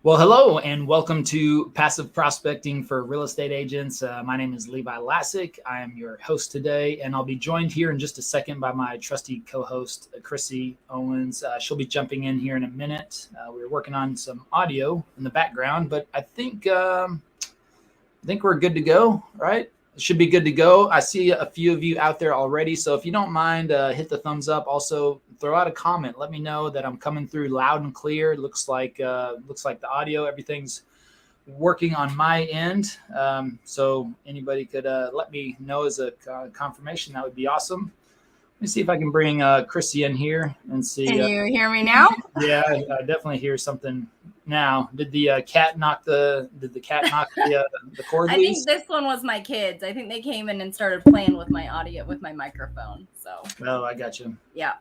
Well, hello and welcome to Passive Prospecting for Real Estate Agents. My name is Levi Lascsak. I am your host today, and I'll be joined here in just a second by my trusty co-host, Krissy Owens. She'll be jumping in here in a minute. We were working on some audio in the background, but I think we're good to go, right? It should be good to go. I see a few of you out there already, so if you don't mind, hit the thumbs up. Also, throw out a comment. Let me know that I'm coming through loud and clear. Looks like the audio, everything's working on my end. So anybody could let me know as a confirmation. That would be awesome. Let me see if I can bring Krissy in here and see. Can you hear me now? Yeah, I definitely hear something now. Did the cat knock the cord I loose? think this one was my kids. I think they came in and started playing with my audio with my microphone. So. Oh, I got you. Yeah.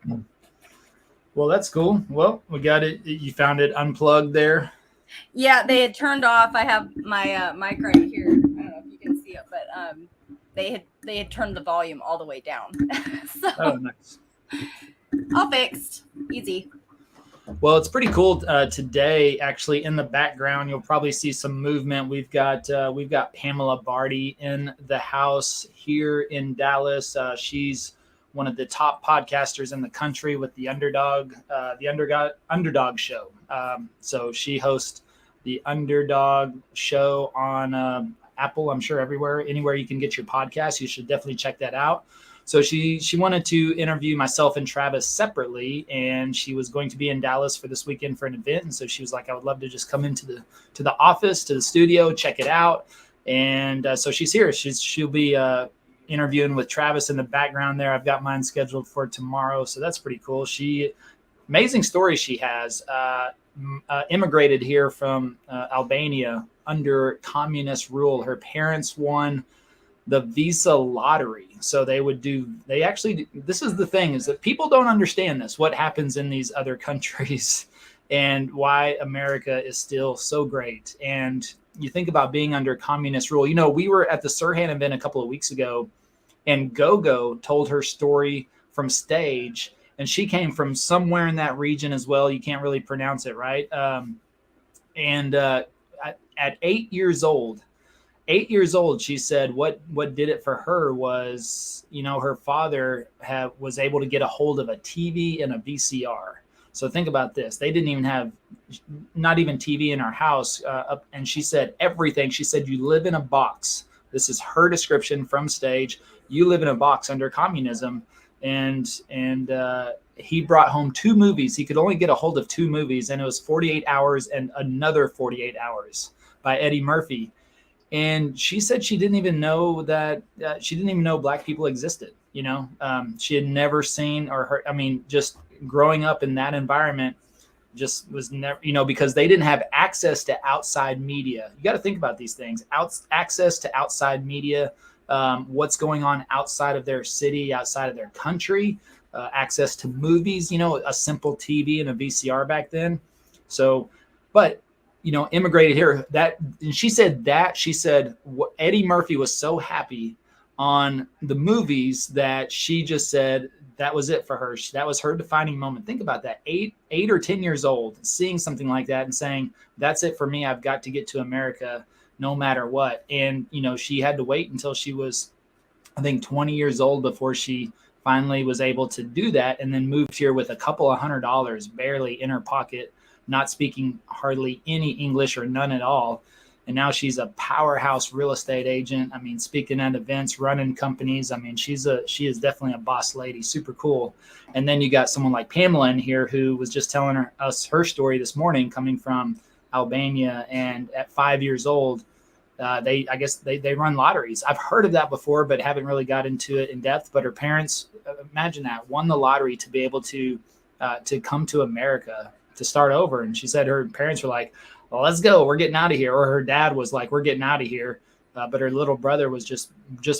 Well, that's cool. Well, we got it. You found it unplugged there. Yeah, they had turned off. I have my mic right here. I don't know if you can see it, but they had turned the volume all the way down. So Oh, nice. all fixed. Easy. Well, it's pretty cool today. Actually, in the background, you'll probably see some movement. We've got Pamela Barty in the house here in Dallas. She's one of the top podcasters in the country with the Underdog Show. So she hosts the Underdog Show on Apple. I'm sure anywhere you can get your podcast, you should definitely check that out. So she wanted to interview myself and Travis separately, and she was going to be in Dallas for this weekend for an event. And so she was like, I would love to just come into the office, to the studio, check it out. And so she's here. She'll be interviewing with Travis in the background there. I've got mine scheduled for tomorrow. So that's pretty cool. Amazing story she has. Immigrated here from Albania under communist rule. Her parents won the visa lottery. So this is the thing, is that people don't understand this, what happens in these other countries and why America is still so great. And you think about being under communist rule. You know, we were at the Serhant event a couple of weeks ago, and Gogo told her story from stage, and she came from somewhere in that region as well. You can't really pronounce it, right? At 8 years old, she said what did it for her was, you know, her father was able to get a hold of a TV and a VCR. So think about this. They didn't even have, not even TV in our house. And she said everything. She said, you live in a box. This is her description from stage. You live in a box under communism. And he brought home 2 movies. He could only get a hold of 2 movies, and it was 48 Hours and Another 48 Hours by Eddie Murphy. And she said she didn't even know that she didn't even know Black people existed. You know, she had never seen or heard. I mean, just growing up in that environment just was never, you know, because they didn't have access to outside media. You got to think about these things. Access to outside media, what's going on outside of their city, outside of their country, access to movies, you know, a simple TV and a VCR back then. So, but you know, immigrated here. And she said Eddie Murphy was so happy on the movies that she just said that was it for her. That was her defining moment. Think about that. 8 or 10 years old, seeing something like that and saying, that's it for me. I've got to get to America no matter what. And, you know, she had to wait until she was, I think, 20 years old before she finally was able to do that, and then moved here with a couple of $100 barely in her pocket, not speaking hardly any English or none at all. And now she's a powerhouse real estate agent. I mean, speaking at events, running companies. I mean, she is definitely a boss lady, super cool. And then you got someone like Pamela in here who was just telling us her story this morning, coming from Albania. And at 5 years old, they run lotteries. I've heard of that before, but haven't really got into it in depth. But her parents, imagine that, won the lottery to be able to come to America to start over. And she said her parents were like, well, let's go, we're getting out of here. Or her dad was like, we're getting out of here. But her little brother was just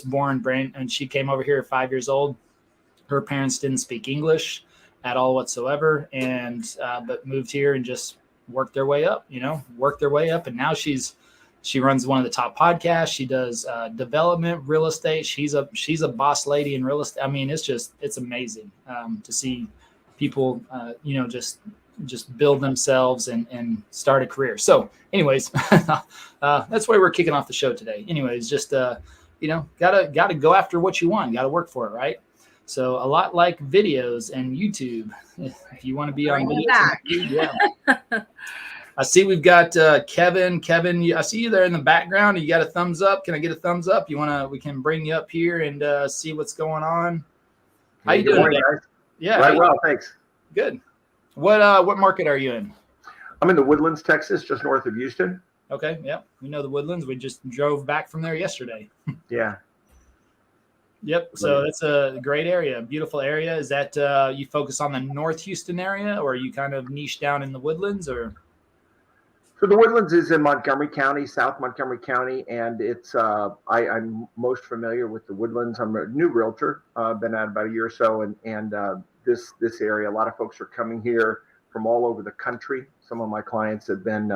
born and she came over here at 5 years old. Her parents didn't speak English at all whatsoever. And, but moved here and just worked their way up. And now she runs one of the top podcasts. She does development, real estate. She's a boss lady in real estate. I mean, it's amazing to see people, just just build themselves and start a career. So anyways, that's why we're kicking off the show today. Anyways, just, gotta go after what you want. Gotta work for it. Right. So a lot like videos and YouTube, if you want to be on YouTube, yeah. I see we've got Kevin. Kevin, I see you there in the background. You got a thumbs up. Can I get a thumbs up? We can bring you up here and see what's going on. How you doing, guys? Yeah. Right. Well, thanks. Good. What market are you in? I'm in the Woodlands, Texas, just north of Houston. Okay. Yeah. We know the Woodlands. We just drove back from there yesterday. Yeah. Yep. So that's a great area, beautiful area. Is that you focus on the North Houston area, or are you kind of niche down in the Woodlands, or? So the Woodlands is in Montgomery County, South Montgomery County, and it's I'm most familiar with the Woodlands. I'm a new realtor, been at about a year or so, and this area, a lot of folks are coming here from all over the country. Some of my clients have been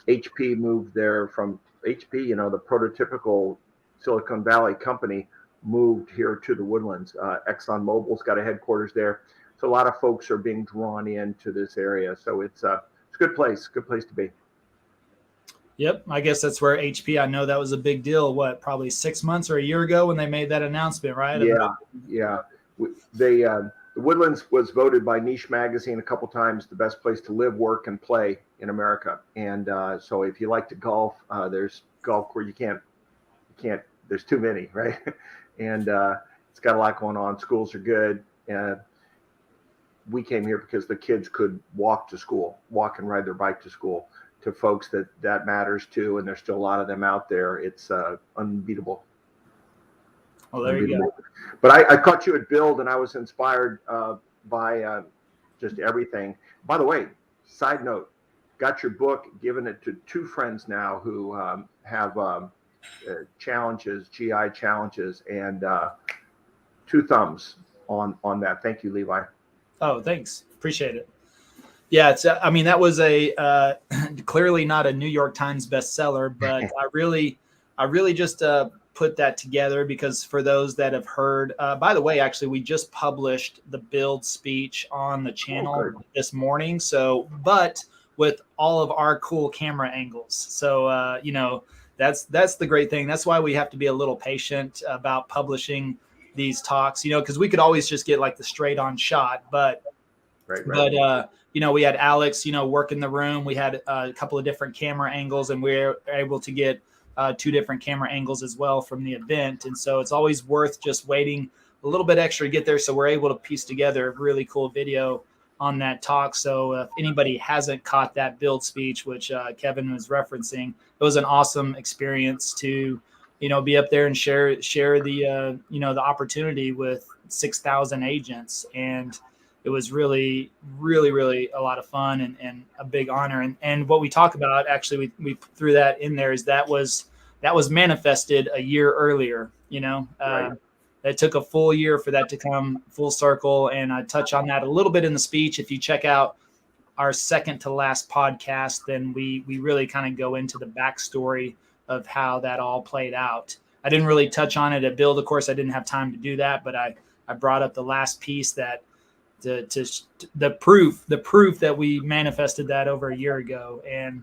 HP moved there from HP, the prototypical Silicon Valley company moved here to the Woodlands. ExxonMobil's got a headquarters there, so a lot of folks are being drawn into this area. So it's a good place to be. Yep, I guess that's where HP. I know that was a big deal. What, probably 6 months or a year ago when they made that announcement, right? Yeah. The Woodlands was voted by Niche Magazine a couple times the best place to live, work, and play in America. And so if you like to golf, there's golf where you can't. There's too many, right? And it's got a lot going on. Schools are good. We came here because the kids could walk and ride their bike to school. To folks that matters to, and there's still a lot of them out there. It's unbeatable. Oh, there you go. But I caught you at Build, and I was inspired by just everything. By the way, side note, got your book, given it to two friends now who have challenges, GI challenges, and 2 thumbs on that. Thank you, Levi. Oh, thanks. Appreciate it. Yeah, that was a clearly not a New York Times bestseller, but I really just put that together because for those that have heard, by the way, actually, we just published the Build speech on the channel this morning. So, but with all of our cool camera angles. So, that's the great thing. That's why we have to be a little patient about publishing these talks, because we could always just get like the straight on shot, but we had Alex, work in the room. We had a couple of different camera angles, and we were able to get 2 different camera angles as well from the event. And so it's always worth just waiting a little bit extra to get there. So we're able to piece together a really cool video on that talk. So if anybody hasn't caught that Build speech, which Kevin was referencing, it was an awesome experience to, be up there and share the, the opportunity with 6,000 agents. And it was really, really, really a lot of fun and a big honor. And what we talk about, actually, we threw that in there, is that was manifested a year earlier. It took a full year for that to come full circle. And I touch on that a little bit in the speech. If you check out our second to last podcast, then we really kind of go into the backstory of how that all played out. I didn't really touch on it at Build. Of course, I didn't have time to do that, but I brought up the last piece that the proof that we manifested that over a year ago, and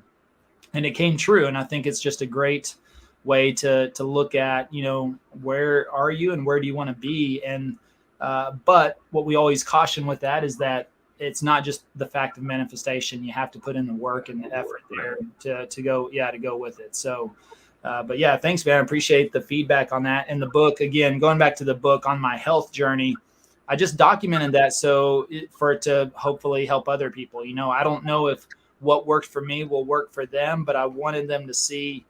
it came true. And I think it's just a great way to look at, where are you and where do you want to be? And but what we always caution with that is that it's not just the fact of manifestation. You have to put in the work and the effort there to go with it. So but yeah, thanks, man. I appreciate the feedback on that. And the book, again, going back to the book on my health journey, I just documented that for it to hopefully help other people. I don't know if what worked for me will work for them, but I wanted them to see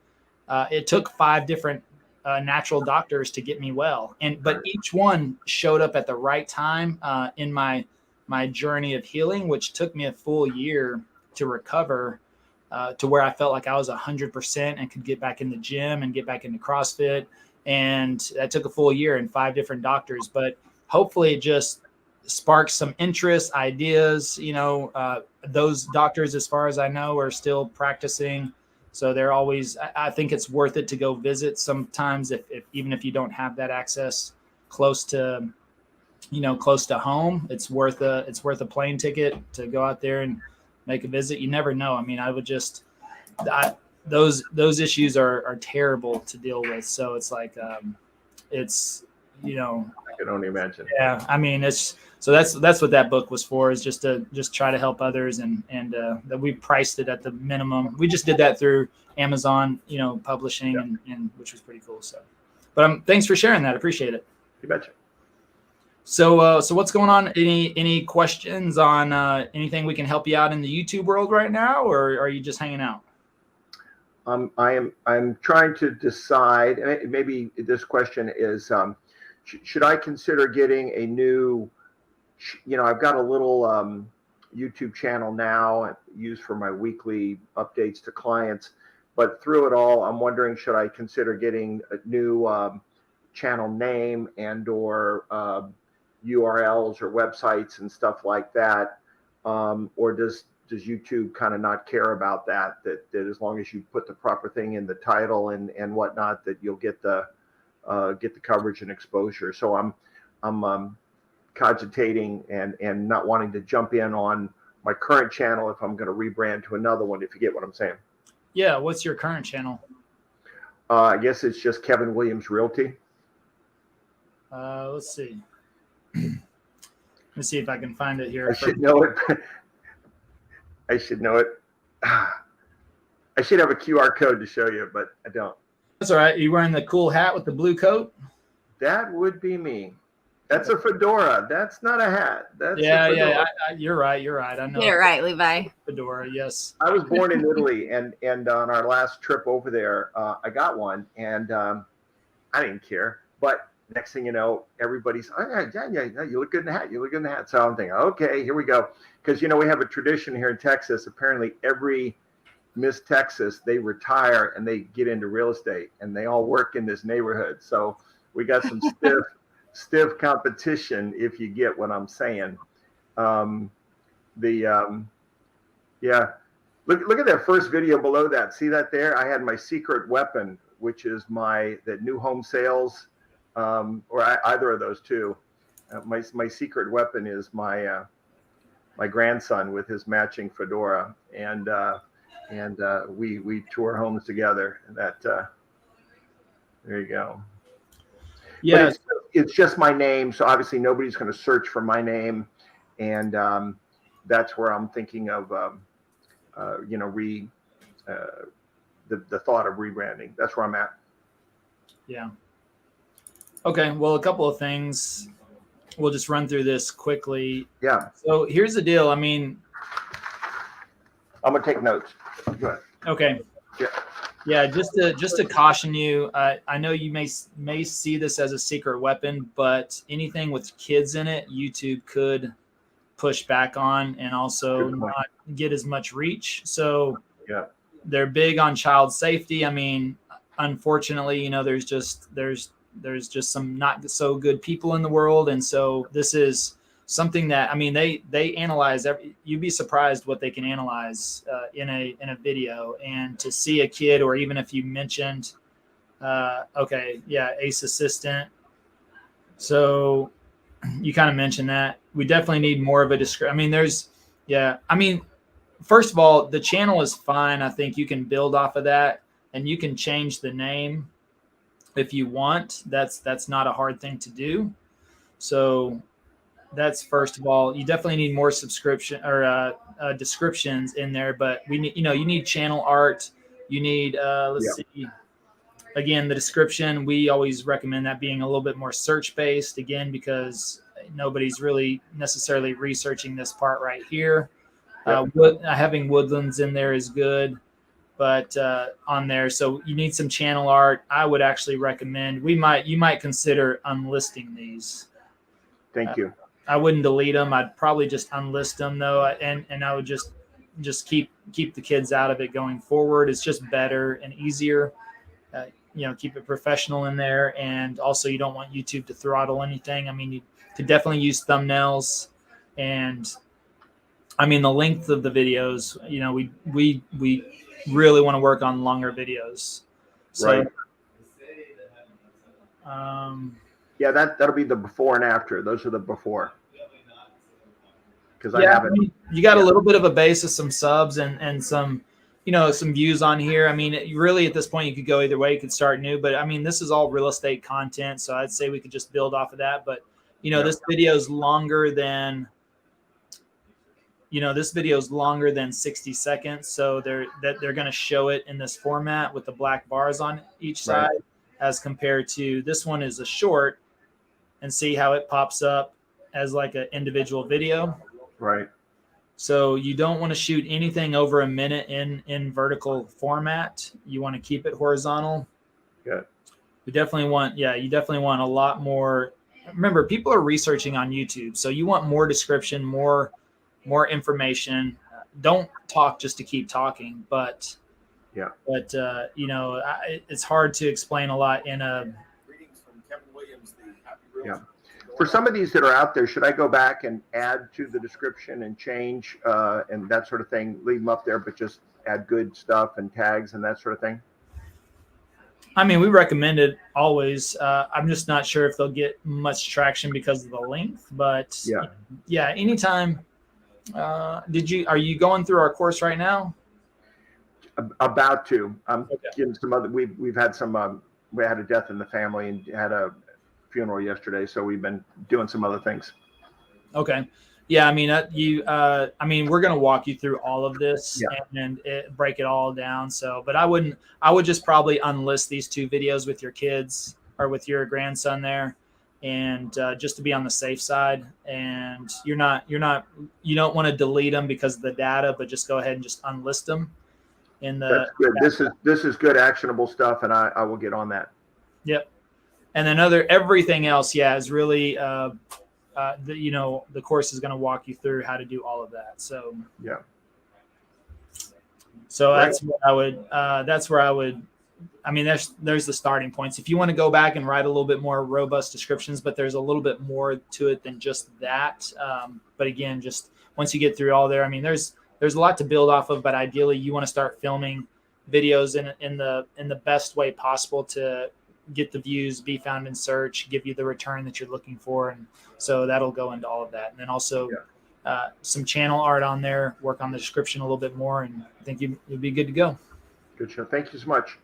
it took 5 different natural doctors to get me well. But each one showed up at the right time in my journey of healing, which took me a full year to recover to where I felt like I was 100% and could get back in the gym and get back into CrossFit. And that took a full year and 5 different doctors. But hopefully it just sparks some interest, ideas. Those doctors, as far as I know, are still practicing. So they're always, I think it's worth it to go visit sometimes if even if you don't have that access close to home, it's worth a plane ticket to go out there and make a visit. You never know. I mean, I would just, those issues are terrible to deal with. So it's like, it's, you know, I can only imagine. Yeah. I mean, that's what that book was for, is just to try to help others. And that we priced it at the minimum. We just did that through Amazon, you know, publishing and which was pretty cool. So, but thanks for sharing that. I appreciate it. You betcha. So what's going on? Any questions on anything we can help you out in the YouTube world right now, or are you just hanging out? I'm trying to decide. Maybe this question is, should I consider getting a new? You know, I've got a little YouTube channel now used for my weekly updates to clients, but through it all, I'm wondering, should I consider getting a new channel name and or URLs or websites and stuff like that, or does YouTube kind of not care about that as long as you put the proper thing in the title and whatnot, that you'll get the coverage and exposure? So I'm cogitating and not wanting to jump in on my current channel if I'm going to rebrand to another one, if you get what I'm saying. Yeah. What's your current channel? I guess it's just Kevin Williams Realty. Let's see. Let's see if I can find it here. I should know it. I should know it. I should have a QR code to show you, but I don't. That's all right. You wearing the cool hat with the blue coat? That would be me. That's a fedora. That's not a hat. That's yeah. You're right. I know. You're right, Levi. Fedora, yes. I was born in Italy, and on our last trip over there, I got one, and I didn't care. But next thing you know, everybody's, yeah, you look good in the hat. You look good in the hat. So I'm thinking, okay, here we go. Because, you know, we have a tradition here in Texas. Apparently, every Miss Texas, they retire and they get into real estate, and they all work in this neighborhood. So we got some stiff competition, if you get what I'm saying. Yeah. Look at that first video below that. See that there? I had my secret weapon, which is the new home sales, or either of those two. My secret weapon is my grandson with his matching fedora, and we tour homes together. There you go. Yeah, it's just my name, so obviously nobody's going to search for my name, and that's where I'm thinking of, the thought of rebranding. That's where I'm at. Yeah. Okay. Well, a couple of things. We'll just run through this quickly. Yeah. So here's the deal. I mean, I'm gonna take notes. Go ahead. Okay. Yeah. Yeah. Just to caution you, I know you may see this as a secret weapon, but anything with kids in it, YouTube could push back on and also not get as much reach. So yeah, they're big on child safety. I mean, unfortunately, you know, there's just some not so good people in the world, and so this is something that, I mean, they analyze you'd be surprised what they can analyze in a video. And to see a kid, or even if you mentioned ACE assistant, so you kind of mentioned that, we definitely need more of a description. I mean, first of all, the channel is fine. I think you can build off of that, and you can change the name if you want. That's not a hard thing to do. So that's, first of all, you definitely need more subscription or descriptions in there, but you need channel art. You need, let's see, again, the description, we always recommend that being a little bit more search based, again, because nobody's really necessarily researching this part right here. Having woodlands in there is good, but on there, so you need some channel art. I would actually recommend, you might consider unlisting these. Thank you. I wouldn't delete them. I'd probably just unlist them though, and I would just keep the kids out of it going forward. It's just better and easier. Keep it professional in there, and also you don't want YouTube to throttle anything. I mean, you could definitely use thumbnails, and I mean the length of the videos. You know, we really want to work on longer videos. So, right. Yeah, that'll be the before and after. Those are the before. because I haven't. I mean, you got a little bit of a base of some subs and some, some views on here. I mean, really at this point, you could go either way. You could start new, but I mean, this is all real estate content. So I'd say we could just build off of that. But, this video is longer than, 60 seconds. So they're going to show it in this format with the black bars on each side, as compared to this one is a short, and see how it pops up as like an individual video. Right. So you don't want to shoot anything over a minute in vertical format. You want to keep it horizontal. Yeah. You definitely want a lot more. Remember, people are researching on YouTube, so you want more description, more information. Don't talk just to keep talking, but it's hard to explain a lot in a. Greetings from Kevin Williams, the Happy Realty. Yeah. For some of these that are out there, should I go back and add to the description and change and that sort of thing? Leave them up there, but just add good stuff and tags and that sort of thing? I mean, we recommend it always. I'm just not sure if they'll get much traction because of the length, but anytime. Are you going through our course right now? About to. I'm getting some other. We've had some. We had a death in the family and had a funeral yesterday, so we've been doing some other things. Okay. Yeah, I mean, we're going to walk you through all of this and break it all down. So, but I would just probably unlist these 2 videos with your kids or with your grandson there, and just to be on the safe side. And you don't want to delete them because of the data, but just go ahead and just unlist them. That's good. This is good actionable stuff, and I will get on that. Yep. And then everything else, is really the course is going to walk you through how to do all of that. So that's what I would. That's where I would. I mean, there's the starting points. If you want to go back and write a little bit more robust descriptions, but there's a little bit more to it than just that. But again, just once you get through all there, I mean, there's a lot to build off of. But ideally, you want to start filming videos in the best way possible to get the views, be found in search, give you the return that you're looking for. And so that'll go into all of that. And then also some channel art on there, work on the description a little bit more, and I think you'll be good to go. Good show. Thank you so much.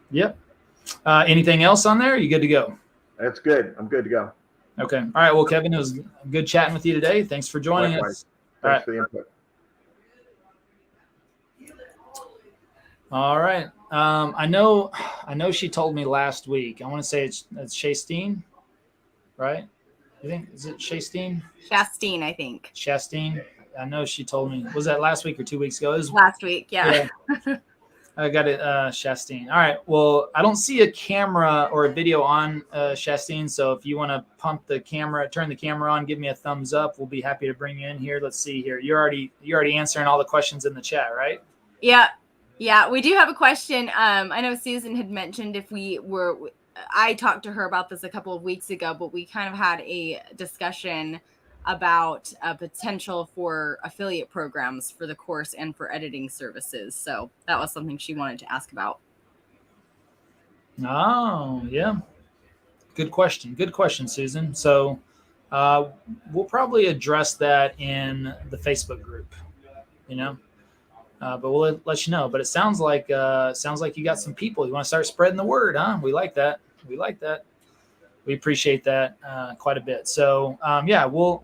Yep. Anything else on there? You good to go? That's good. I'm good to go. Okay. All right. Well, Kevin, it was good chatting with you today. Thanks for joining us. Thanks for the input. All right. I know she told me last week. I want to say it's Shastine, right? You think, is it Shastine? Shastine, I think. Shastine. I know she told me. Was that last week or 2 weeks ago? It was last week. Yeah. I got it. Shastine. All right. Well, I don't see a camera or a video on Shastine. So if you want to turn the camera on, give me a thumbs up. We'll be happy to bring you in here. Let's see here. You're already answering all the questions in the chat, right? Yeah. Yeah, we do have a question. I know Susan had mentioned I talked to her about this a couple of weeks ago, but we kind of had a discussion about a potential for affiliate programs for the course and for editing services. So that was something she wanted to ask about. Oh, yeah. Good question. Good question, Susan. So we'll probably address that in the Facebook group, but we'll let you know. But it sounds like you got some people. You want to start spreading the word, huh? We like that. We appreciate that quite a bit. So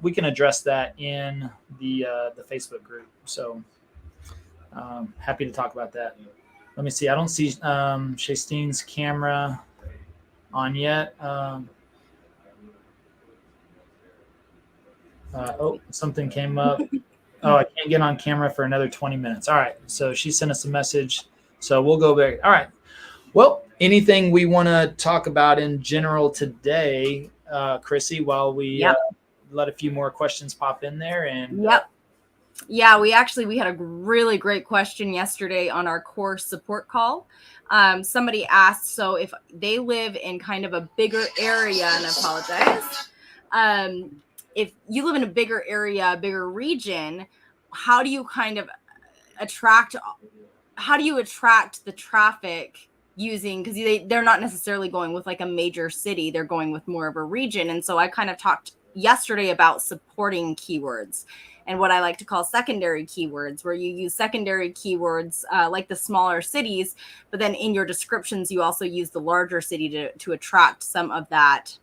we can address that in the Facebook group. So happy to talk about that. Let me see. I don't see Shastine's camera on yet. Something came up. Oh, I can't get on camera for another 20 minutes. All right. So she sent us a message. So we'll go back. All right. Well, anything we want to talk about in general today, Krissy, while we let a few more questions pop in there? And Yeah, we had a really great question yesterday on our course support call. Somebody asked, so if they live in kind of a bigger area, and I apologize, if you live in a bigger area, a bigger region, how do you kind of attract the traffic using, because they're not necessarily going with like a major city, they're going with more of a region. And so I kind of talked yesterday about supporting keywords and what I like to call secondary keywords, where you use secondary keywords like the smaller cities, but then in your descriptions, you also use the larger city to attract some of that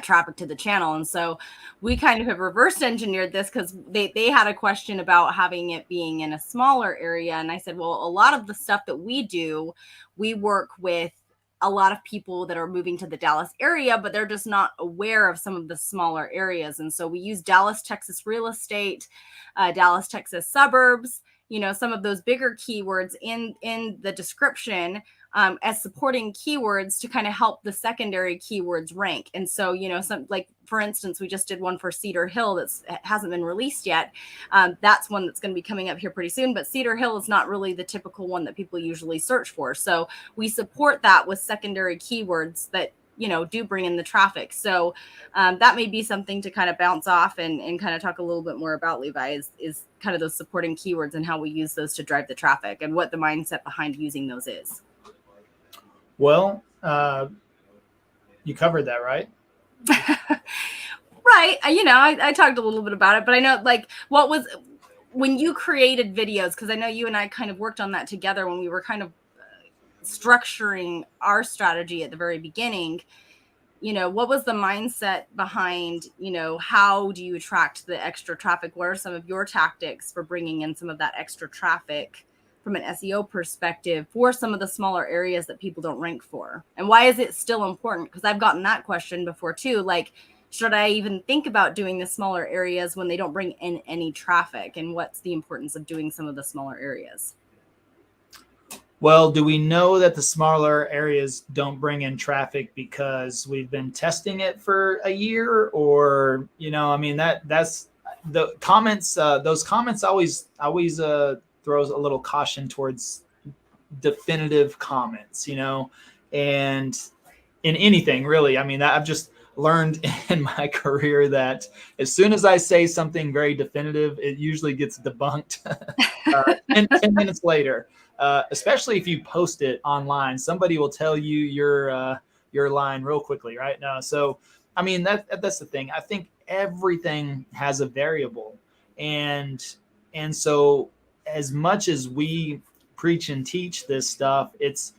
traffic to the channel. And so we kind of have reverse engineered this because they had a question about having it being in a smaller area. And I said, well, a lot of the stuff that we do, we work with a lot of people that are moving to the Dallas area, but they're just not aware of some of the smaller areas. And so we use Dallas, Texas real estate, Dallas, Texas suburbs, some of those bigger keywords in the description as supporting keywords to kind of help the secondary keywords rank. And so, some, like, for instance, we just did one for Cedar Hill that hasn't been released yet. That's one that's going to be coming up here pretty soon, but Cedar Hill is not really the typical one that people usually search for. So we support that with secondary keywords that, do bring in the traffic. So that may be something to kind of bounce off and kind of talk a little bit more about, Levi, is kind of those supporting keywords and how we use those to drive the traffic and what the mindset behind using those is. Well, you covered that, right? Right. I talked a little bit about it, but I know, like, what was when you created videos, because I know you and I kind of worked on that together when we were kind of structuring our strategy at the very beginning. What was the mindset behind, how do you attract the extra traffic? What are some of your tactics for bringing in some of that extra traffic from an SEO perspective for some of the smaller areas that people don't rank for? And why is it still important? Because I've gotten that question before too. Like, should I even think about doing the smaller areas when they don't bring in any traffic? And what's the importance of doing some of the smaller areas? Well, do we know that the smaller areas don't bring in traffic because we've been testing it for a year? Or, that's the comments, those comments always throws a little caution towards definitive comments, and in anything really. I've just learned in my career that as soon as I say something very definitive, it usually gets debunked 10 minutes later, especially if you post it online. Somebody will tell you your line real quickly, right? now. So, that's the thing. I think everything has a variable, and so as much as we preach and teach this stuff, it's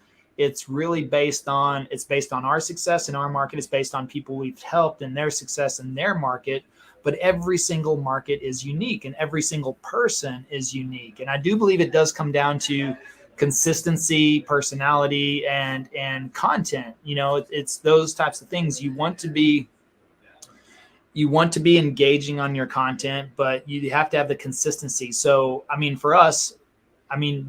really based on our success in our market. It's based on people we've helped and their success in their market. But every single market is unique and every single person is unique. And I do believe it does come down to consistency, personality, and content. It's those types of things. You want to be engaging on your content, but you have to have the consistency. So, for us,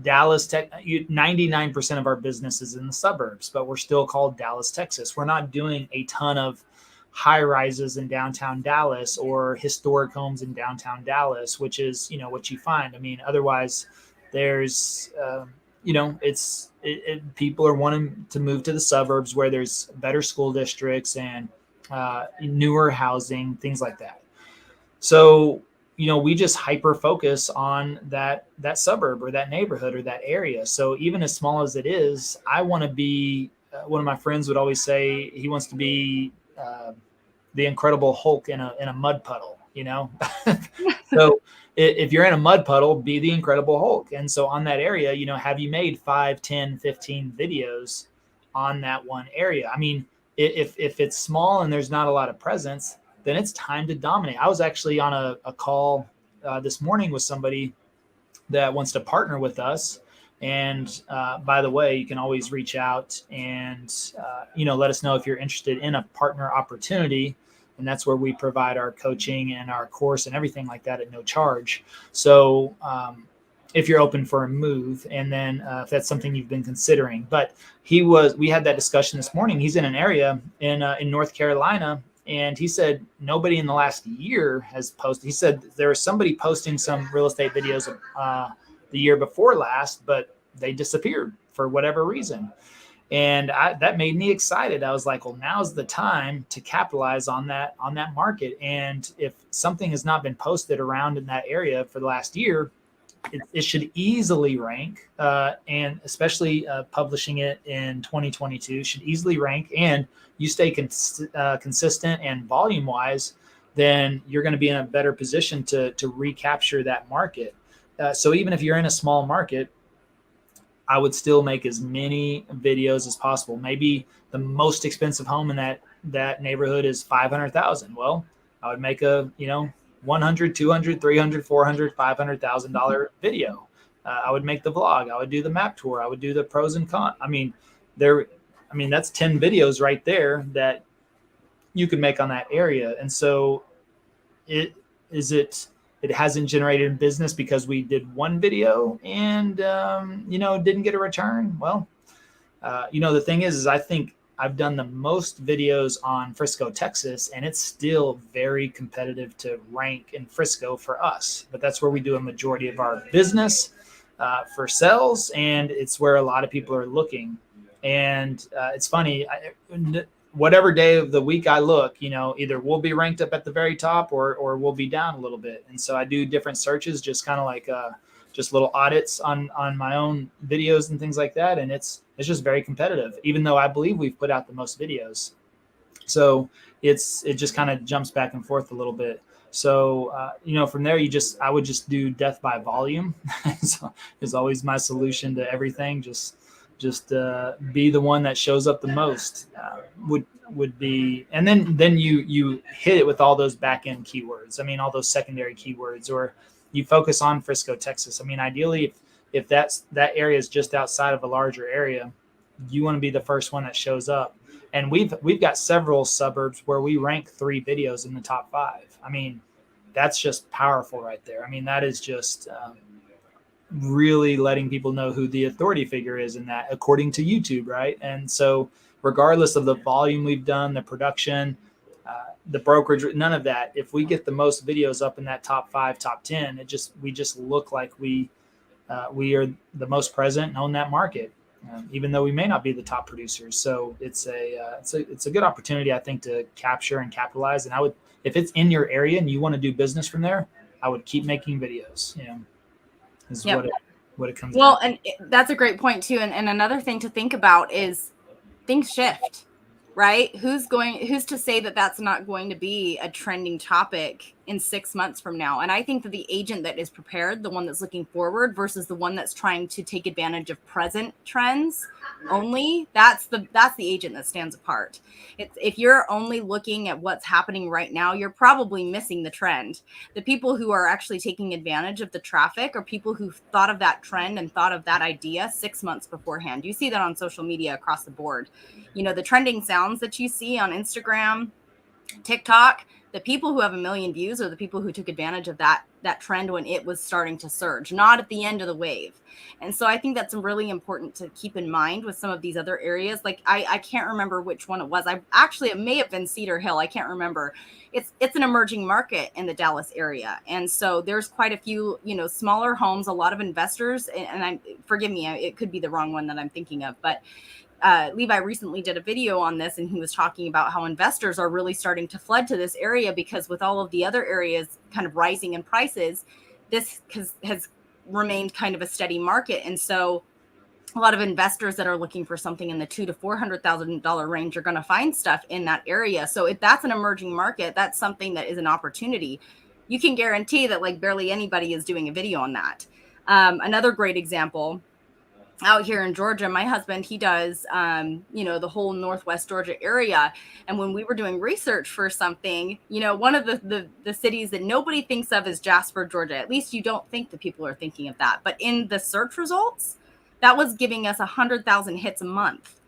Dallas, 99% of our business is in the suburbs, but we're still called Dallas, Texas. We're not doing a ton of high rises in downtown Dallas or historic homes in downtown Dallas, which is, what you find. Otherwise there's, people are wanting to move to the suburbs where there's better school districts and newer housing, things like that. So, we just hyper focus on that suburb or that neighborhood or that area. So even as small as it is, I want to be, one of my friends would always say he wants to be the Incredible Hulk in a mud puddle, So if you're in a mud puddle, be the Incredible Hulk. And so on that area, have you made 5, 10, 15 videos on that one area? If it's small and there's not a lot of presence, then it's time to dominate. I was actually on a call this morning with somebody that wants to partner with us. And by the way, you can always reach out and, let us know if you're interested in a partner opportunity. And that's where we provide our coaching and our course and everything like that at no charge. So if you're open for a move, and then if that's something you've been considering. But we had that discussion this morning. He's in an area in North Carolina. And he said nobody in the last year has posted. He said there was somebody posting some real estate videos the year before last, but they disappeared for whatever reason. And that made me excited. I was like, well, now's the time to capitalize on that market. And if something has not been posted around in that area for the last year, it should easily rank. And especially publishing it in 2022 should easily rank. And you stay consistent and volume wise, then you're going to be in a better position to recapture that market. So even if you're in a small market, I would still make as many videos as possible. Maybe the most expensive home in that neighborhood is 500,000. Well, I would make a, $100, $200, $300, $400, $500,000 video. I would make the vlog. I would do the map tour. I would do the pros and cons. That's 10 videos right there that you can make on that area. And so it hasn't generated business because we did one video and, didn't get a return. Well, the thing is I think I've done the most videos on Frisco, Texas, and it's still very competitive to rank in Frisco for us. But that's where we do a majority of our business for sales, and it's where a lot of people are looking. And it's funny, whatever day of the week I look, either we'll be ranked up at the very top or we'll be down a little bit. And so I do different searches, just kind of like just little audits on my own videos and things like that. And it's just very competitive, even though I believe we've put out the most videos. So it just kind of jumps back and forth a little bit. So, from there, I would just do death by volume. So it's always my solution to everything. Just be the one that shows up the most would be, and then you hit it with all those back end keywords. All those secondary keywords, or you focus on Frisco, Texas. Ideally, if that area is just outside of a larger area, you want to be the first one that shows up. And we've got several suburbs where we rank 3 videos in the top 5. That's just powerful right there. That is just really letting people know who the authority figure is in that, according to YouTube, right? And so regardless of the volume we've done, the production, the brokerage, none of that, if we get the most videos up in that top 5, top 10, we just look like we are the most present and own that market, even though we may not be the top producers. So it's a good opportunity, I think, to capture and capitalize. And if it's in your area and you want to do business from there, I would keep making videos. Is Yep. what it comes well, down. And that's a great point too. And another thing to think about is things shift, right? Who's to say that that's not going to be a trending topic in 6 months from now? And I think that the agent that is prepared, the one that's looking forward versus the one that's trying to take advantage of present trends only, that's the agent that stands apart. If you're only looking at what's happening right now, you're probably missing the trend. The people who are actually taking advantage of the traffic are people who thought of that trend and thought of that idea 6 months beforehand. You see that on social media across the board. The trending sounds that you see on Instagram, TikTok, the people who have 1 million views are the people who took advantage of that trend when it was starting to surge, not at the end of the wave. And so I think that's really important to keep in mind with some of these other areas. Like I can't remember which one it was. It may have been Cedar Hill. I can't remember. It's an emerging market in the Dallas area. And so there's quite a few, smaller homes, a lot of investors, and forgive me, it could be the wrong one that I'm thinking of, but Levi recently did a video on this, and he was talking about how investors are really starting to flood to this area because with all of the other areas kind of rising in prices, this has remained kind of a steady market. And so a lot of investors that are looking for something in the $200,000 to $400,000 range are going to find stuff in that area. So if that's an emerging market, that's something that is an opportunity. You can guarantee that like barely anybody is doing a video on that. Another great example, out here in Georgia, my husband, he does, the whole Northwest Georgia area. And when we were doing research for something, one of the cities that nobody thinks of is Jasper, Georgia. At least you don't think that people are thinking of that. But in the search results, that was giving us 100,000 hits a month.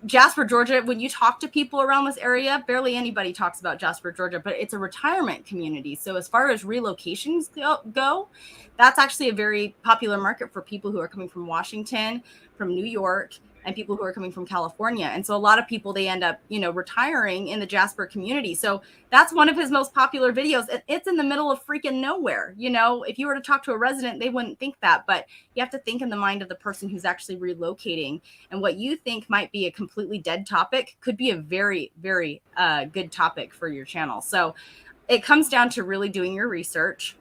Jasper, Georgia, when you talk to people around this area, barely anybody talks about Jasper, Georgia, but it's a retirement community. So as far as relocations go, that's actually a very popular market for people who are coming from Washington, from New York, and people who are coming from California. And so a lot of people, they end up, retiring in the Jasper community. So that's one of his most popular videos. It's in the middle of freaking nowhere. If you were to talk to a resident, they wouldn't think that, but you have to think in the mind of the person who's actually relocating. And what you think might be a completely dead topic could be a very, very good topic for your channel. So it comes down to really doing your research,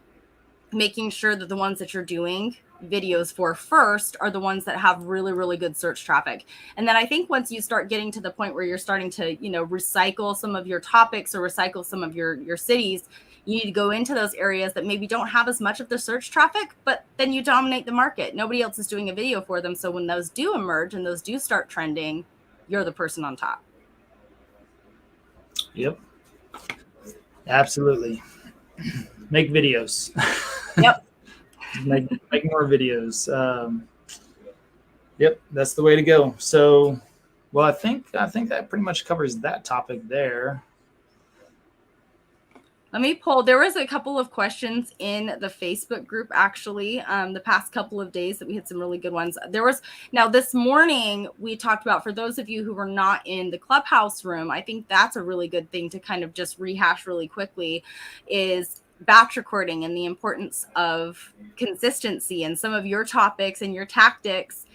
making sure that the ones that you're doing videos for first are the ones that have really, really good search traffic. And then I think once you start getting to the point where you're starting to, recycle some of your topics or recycle some of your cities, you need to go into those areas that maybe don't have as much of the search traffic, but then you dominate the market. Nobody else is doing a video for them. So when those do emerge and those do start trending, you're the person on top. Yep. Absolutely. Make videos. Yep. make more videos. Yep, that's the way to go. So, well, I think that pretty much covers that topic there. Let me pull. There was a couple of questions in the Facebook group, actually, the past couple of days that we had some really good ones. Now this morning we talked about, for those of you who were not in the Clubhouse room, I think that's a really good thing to kind of just rehash really quickly, is batch recording and the importance of consistency and some of your topics and your tactics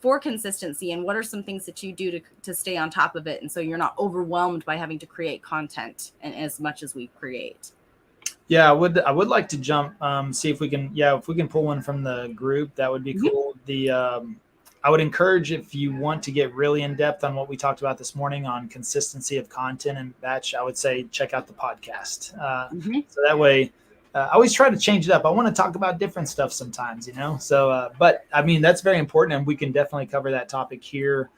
for consistency, and what are some things that you do to stay on top of it, and so you're not overwhelmed by having to create content and as much as we create. Yeah, I would like to jump, see if we can pull one from the group. That would be cool. I would encourage, if you want to get really in depth on what we talked about this morning on consistency of content and batch, I would say check out the podcast. So that way, I always try to change it up. I want to talk about different stuff sometimes, So, but I mean, that's very important, and we can definitely cover that topic here,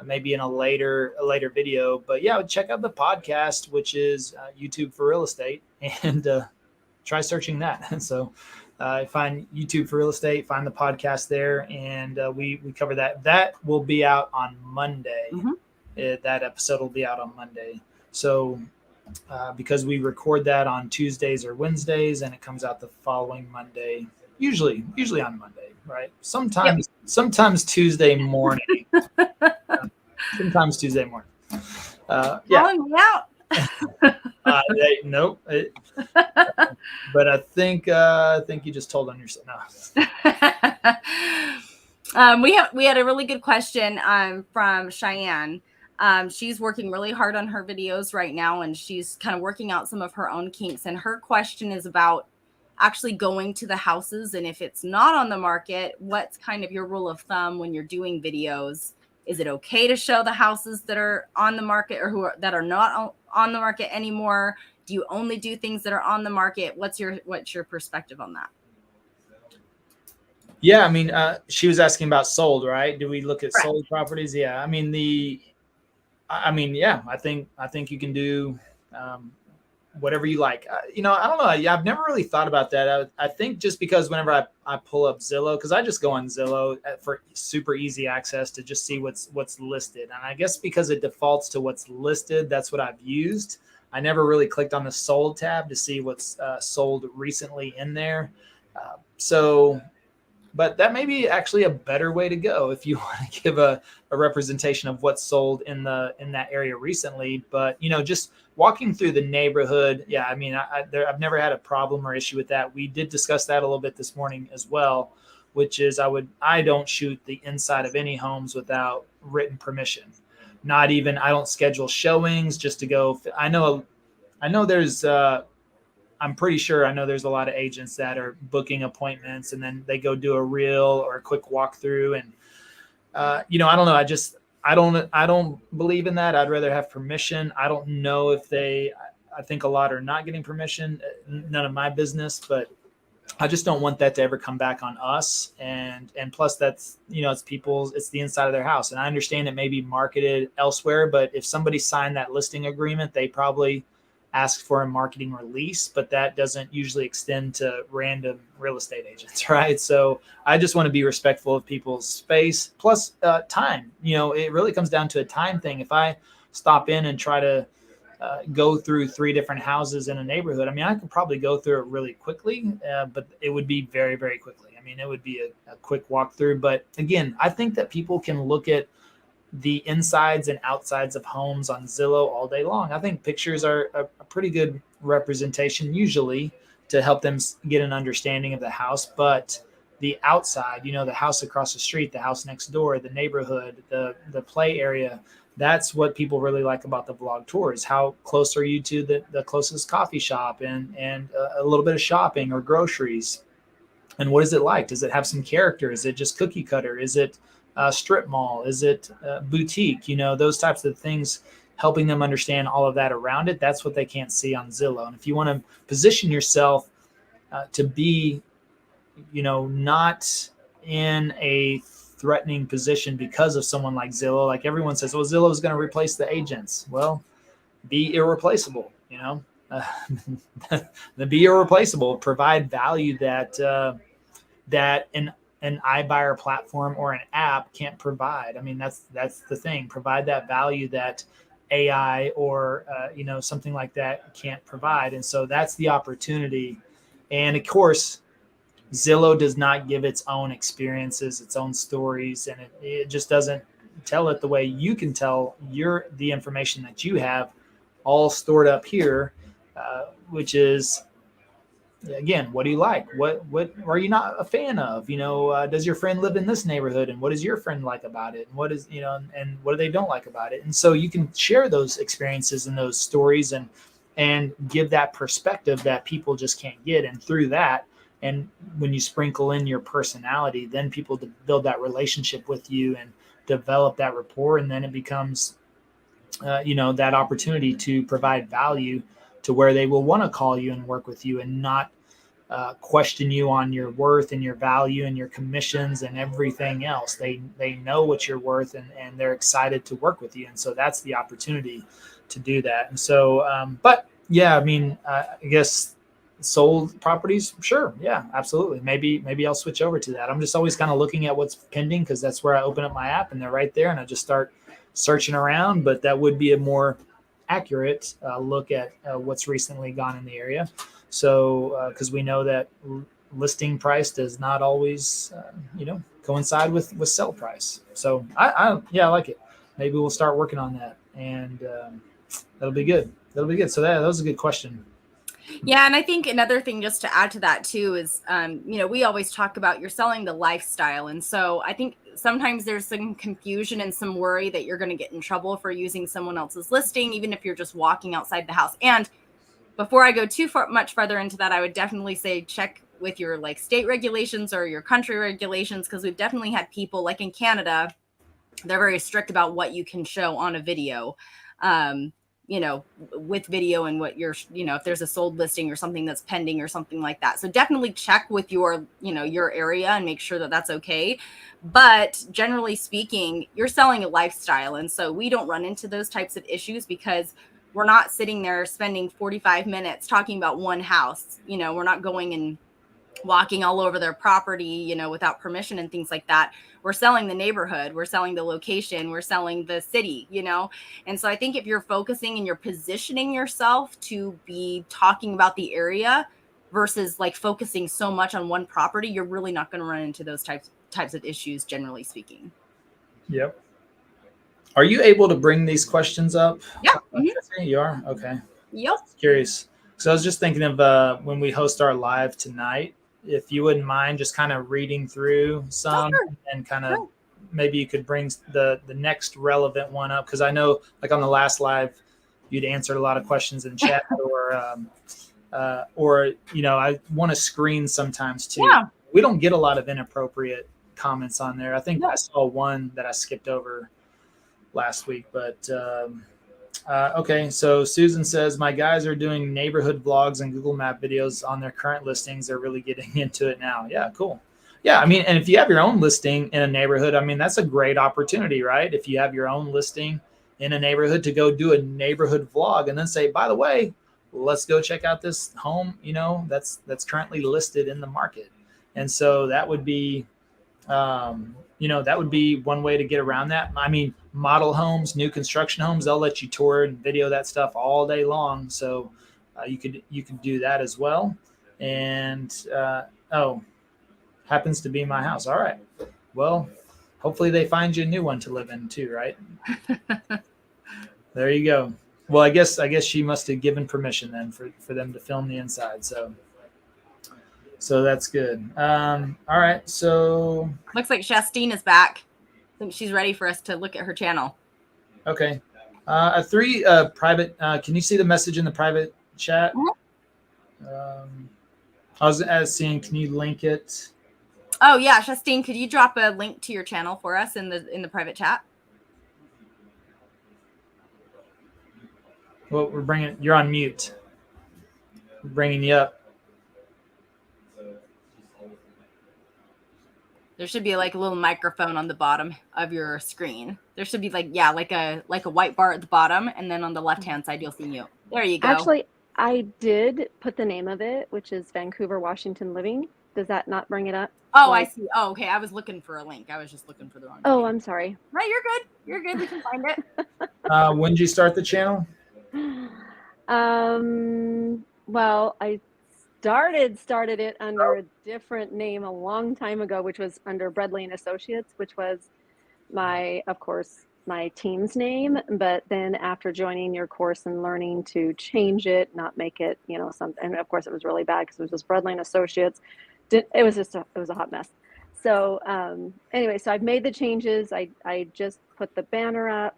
maybe in a later video. But yeah, check out the podcast, which is YouTube for Real Estate, and try searching that. So, find YouTube for Real Estate, find the podcast there, and we cover that. That will be out on Monday. That episode will be out on Monday. So. Because we record that on Tuesdays or Wednesdays, and it comes out the following Monday, usually on Monday, right? Sometimes Tuesday morning. Sometimes Tuesday morning. Calling me out. Nope. But I think you just told on yourself. No. We had a really good question from Cheyenne. She's working really hard on her videos right now, and she's kind of working out some of her own kinks. And her question is about actually going to the houses. And if it's not on the market, what's kind of your rule of thumb when you're doing videos? Is it okay to show the houses that are on the market or that are not on the market anymore? Do you only do things that are on the market? What's your perspective on that? Yeah, I mean, she was asking about sold, right? Do we look at sold properties? Yeah, I mean I think you can do whatever you like. I don't know. Yeah, I've never really thought about that. I think just because whenever I pull up Zillow, because I just go on Zillow for super easy access to just see what's listed. And I guess because it defaults to what's listed, that's what I've used. I never really clicked on the sold tab to see what's sold recently in there. But that may be actually a better way to go if you want to give a representation of what's sold in that area recently. But, just walking through the neighborhood. Yeah, I mean, I've never had a problem or issue with that. We did discuss that a little bit this morning as well, which is I don't shoot the inside of any homes without written permission. I don't schedule showings just to go. I know there's I'm pretty sure I know there's a lot of agents that are booking appointments and then they go do a reel or a quick walkthrough. And, I don't know. I don't believe in that. I'd rather have permission. I don't know if I think a lot are not getting permission. None of my business, but I just don't want that to ever come back on us. And plus that's, it's the inside of their house. And I understand it may be marketed elsewhere, but if somebody signed that listing agreement, they probably ask for a marketing release, but that doesn't usually extend to random real estate agents, right? So I just want to be respectful of people's space, plus time. It really comes down to a time thing. If I stop in and try to go through 3 different houses in a neighborhood, I mean, I could probably go through it really quickly, but it would be very, very quickly. I mean, it would be a quick walkthrough. But again, I think that people can look at the insides and outsides of homes on Zillow all day long. I think pictures are a pretty good representation usually to help them get an understanding of the house. But the outside, the house across the street, the house next door, the neighborhood, the play area, that's what people really like about the vlog tours. How close are you to the closest coffee shop and a little bit of shopping or groceries? And what is it like? Does it have some character? Is it just cookie cutter? Is it strip mall? Is it boutique? Those types of things, helping them understand all of that around it. That's what they can't see on Zillow. And if you want to position yourself to be, not in a threatening position because of someone like Zillow, like everyone says, well, Zillow is going to replace the agents. Well, be irreplaceable, be irreplaceable, provide value that an iBuyer platform or an app can't provide. I mean, that's the thing. Provide that value that AI or something like that can't provide. And so that's the opportunity. And of course, Zillow does not give its own experiences, its own stories, and it just doesn't tell it the way you can tell the information that you have all stored up here, which is, again, what do you like? What are you not a fan of? Does your friend live in this neighborhood, and what does your friend like about it? And what is, and what do they don't like about it? And so you can share those experiences and those stories and give that perspective that people just can't get. And through that, and when you sprinkle in your personality, then people build that relationship with you and develop that rapport. And then it becomes, that opportunity to provide value to where they will want to call you and work with you and not question you on your worth and your value and your commissions and everything else. They know what you're worth, and they're excited to work with you. And so that's the opportunity to do that. And so, but yeah, I mean, I guess sold properties, sure, yeah, absolutely. Maybe I'll switch over to that. I'm just always kind of looking at what's pending, because that's where I open up my app and they're right there, and I just start searching around. But that would be a more accurate look at what's recently gone in the area. So because we know that listing price does not always coincide with sell price. So I like it. Maybe we'll start working on that, and that'll be good. So that was a good question. Yeah. And I think another thing just to add to that too is, we always talk about you're selling the lifestyle. And so I think sometimes there's some confusion and some worry that you're going to get in trouble for using someone else's listing, even if you're just walking outside the house. And before I go much further into that, I would definitely say check with your state regulations or your country regulations, because we've definitely had people like in Canada, they're very strict about what you can show on a video. With video and what you're, if there's a sold listing or something that's pending or something like that. So definitely check with your area and make sure that that's okay. But generally speaking, you're selling a lifestyle. And so we don't run into those types of issues because we're not sitting there spending 45 minutes talking about one house. We're not going and walking all over their property, without permission and things like that. We're selling the neighborhood, we're selling the location, we're selling the city, And so I think if you're focusing and you're positioning yourself to be talking about the area versus focusing so much on one property, you're really not going to run into those types of issues, generally speaking. Yep. Are you able to bring these questions up? Yeah. Mm-hmm. You are? Okay. Yep. Curious. So I was just thinking of when we host our live tonight, if you wouldn't mind just kind of reading through some and kind of maybe you could bring the next relevant one up. Because I know on the last live, you'd answered a lot of questions in chat or I want to screen sometimes too. Yeah. We don't get a lot of inappropriate comments on there. I think I saw one that I skipped over last week, but okay. So Susan says, my guys are doing neighborhood vlogs and Google Map videos on their current listings. They're really getting into it now. Yeah, cool. Yeah, I mean, and if you have your own listing in a neighborhood, I mean, that's a great opportunity, right? If you have your own listing in a neighborhood, to go do a neighborhood vlog and then say, by the way, let's go check out this home, that's currently listed in the market. And so that would be, that would be one way to get around that. I mean, model homes, new construction homes, they'll let you tour and video that stuff all day long. So you could do that as well. And happens to be my house. All right. Well, hopefully they find you a new one to live in too, right? There you go. Well, I guess she must have given permission then for them to film the inside. So that's good. All right. So looks like Shastine is back. I think she's ready for us to look at her channel. Okay. A 3 private. Can you see the message in the private chat? I was asking, can you link it? Oh yeah, Justine, could you drop a link to your channel for us in the private chat? Well, you're on mute. We're bringing you up. There should be like a little microphone on the bottom of your screen. There should be like a white bar at the bottom, and then on the left-hand side you'll see mute. There you go. Actually, I did put the name of it, which is Vancouver, Washington Living. Does that not bring it up? Oh, I see. Oh, okay. I was looking for a link. I was just looking for the wrong Oh, page. I'm sorry. Right, you're good. You're good. We can find it. When did you start the channel? Well, I started it under a different name a long time ago, which was under Bradley and Associates, which was of course, my team's name. But then after joining your course and learning to change it, not make it, something, and of course it was really bad because it was just Bradley and Associates. It was a hot mess. So anyway, so I've made the changes. I just put the banner up.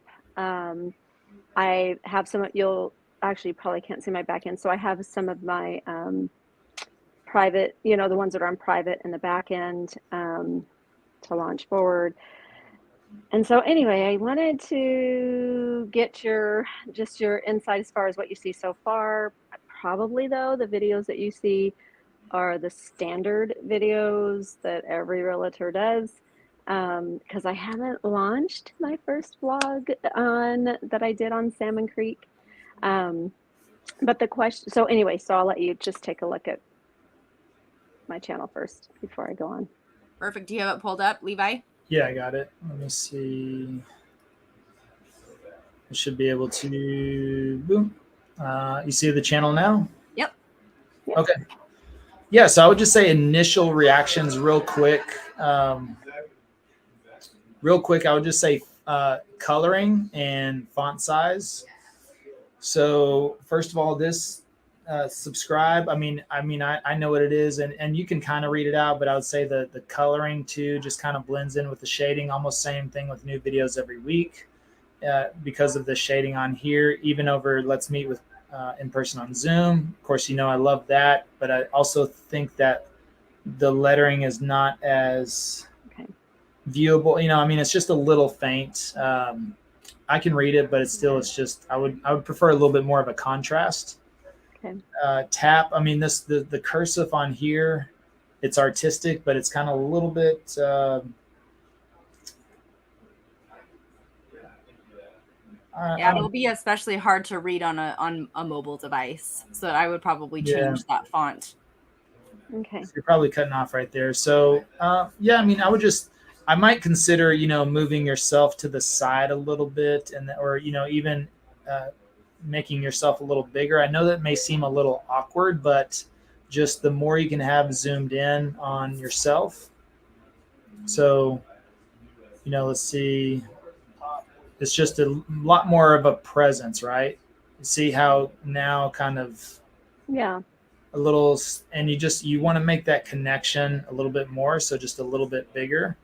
I have you'll actually probably can't see my back end. So I have some of my private, the ones that are on private in the back end to launch forward. And so anyway, I wanted to get your insight as far as what you see so far. Probably though, the videos that you see are the standard videos that every realtor does. Because I haven't launched my first vlog that I did on Salmon Creek. But the question, so anyway, so I'll let you just take a look at my channel first before I go on. Perfect. Do you have it pulled up, Levi? Yeah, I got it. Let me see. I should be able to, boom. You see the channel now? Yep. Okay. Yeah, so I would just say initial reactions real quick. I would just say coloring and font size. So first of all, this subscribe. I know what it is, and you can kind of read it out, but I would say the coloring too just kind of blends in with the shading. Almost same thing with new videos every week because of the shading on here. Even over Let's Meet with in person on Zoom. Of course, I love that, but I also think that the lettering is not as viewable. It's just a little faint. I can read it, but it's just I would prefer a little bit more of a contrast. Okay. Tap. The cursive on here, it's artistic, but it's kind of a little bit. It'll be especially hard to read on a mobile device. So I would probably change that font. Okay. So you're probably cutting off right there. So I might consider, moving yourself to the side a little bit, or even making yourself a little bigger. I know that may seem a little awkward, but just the more you can have zoomed in on yourself. So, let's see. It's just a lot more of a presence, right? You see how now kind of a little, and you want to make that connection a little bit more. So just a little bit bigger.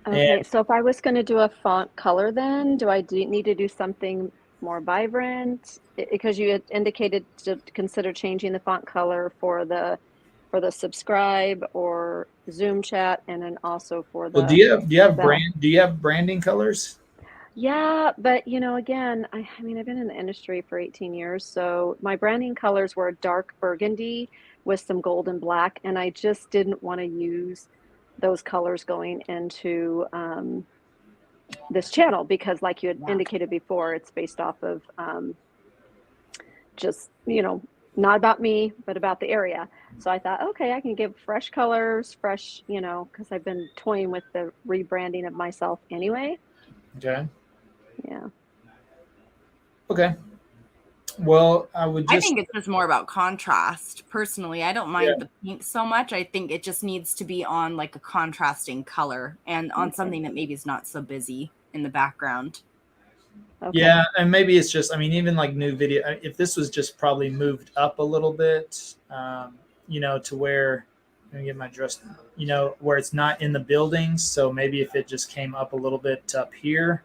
Okay. So if I was going to do a font color, then do I need to do something more vibrant? Because you had indicated to consider changing the font color for the subscribe or Zoom chat, and then also for the. Well, do you have branding colors? Yeah, but again, I've been in the industry for 18 years, so my branding colors were a dark burgundy with some gold and black, and I just didn't want to use those colors going into this channel because, like you had indicated before, it's based off of just not about me, but about the area. So I thought, okay, I can give fresh colors, because I've been toying with the rebranding of myself anyway. Okay. Yeah. Okay. Well, I think it's just more about contrast. Personally, I don't mind the pink so much. I think it just needs to be on like a contrasting color and on something that maybe is not so busy in the background. Okay. Yeah, and maybe it's just, even like new video, if this was just probably moved up a little bit, to where, let me get my address, where it's not in the buildings. So maybe if it just came up a little bit up here,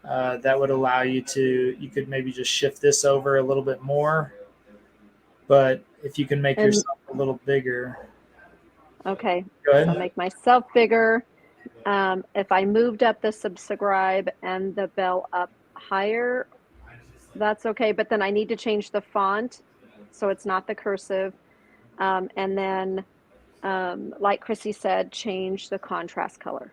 that would allow you could maybe just shift this over a little bit more. But if you can make yourself a a little bigger. Okay. Go ahead. So make myself bigger. If I moved up the subscribe and the bell up higher, that's okay. But then I need to change the font so it's not the cursive. And then, like Krissy said, change the contrast color.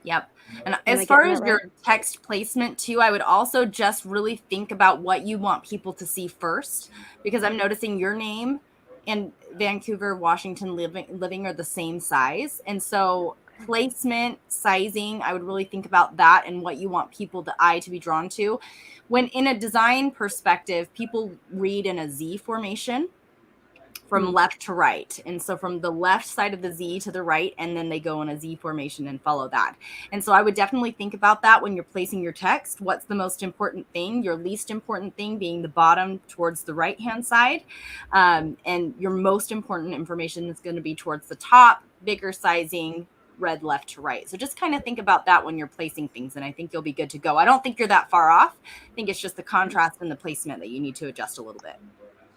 Yep. And Am as I far getting as that your right? text placement too, I would also just really think about what you want people to see first, because I'm noticing your name and Vancouver, Washington living are the same size. And so placement, sizing, I would really think about that and what you want the eye to be drawn to. When in a design perspective, people read in a Z formation from left to right. And so from the left side of the Z to the right, and then they go in a Z formation and follow that. And so I would definitely think about that when you're placing your text. What's the most important thing? Your least important thing being the bottom towards the right-hand side. And your most important information is going to be towards the top, bigger sizing, read left to right. So just kind of think about that when you're placing things, and I think you'll be good to go. I don't think you're that far off. I think it's just the contrast and the placement that you need to adjust a little bit.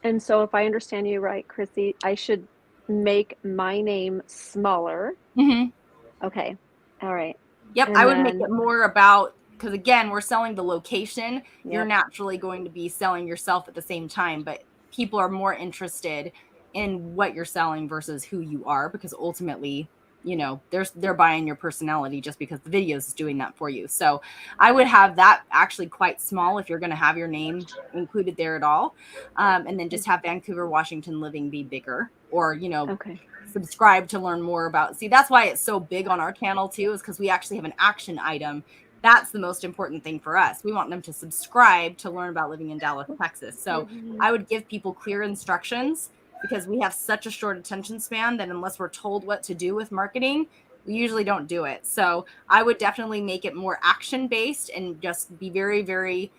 And so if I understand you right, Krissy, I should make my name smaller. Mm-hmm. Okay. All right. Yep. And I would make then- it more about, because again, we're selling the location. You're Yep. naturally going to be selling yourself at the same time, but people are more interested in what you're selling versus who you are, because ultimately, you know, they're buying your personality just because the video is doing that for you. So I would have that actually quite small if you're going to have your name included there at all. And then just have Vancouver, Washington living be bigger, or, you know, Okay. subscribe to learn more about. See, that's why it's so big on our channel too, is because we actually have an action item. That's the most important thing for us. We want them to subscribe to learn about living in Dallas, Texas. So I would give people clear instructions, because we have such a short attention span that unless we're told what to do with marketing, we usually don't do it. So I would definitely make it more action based and just be very, very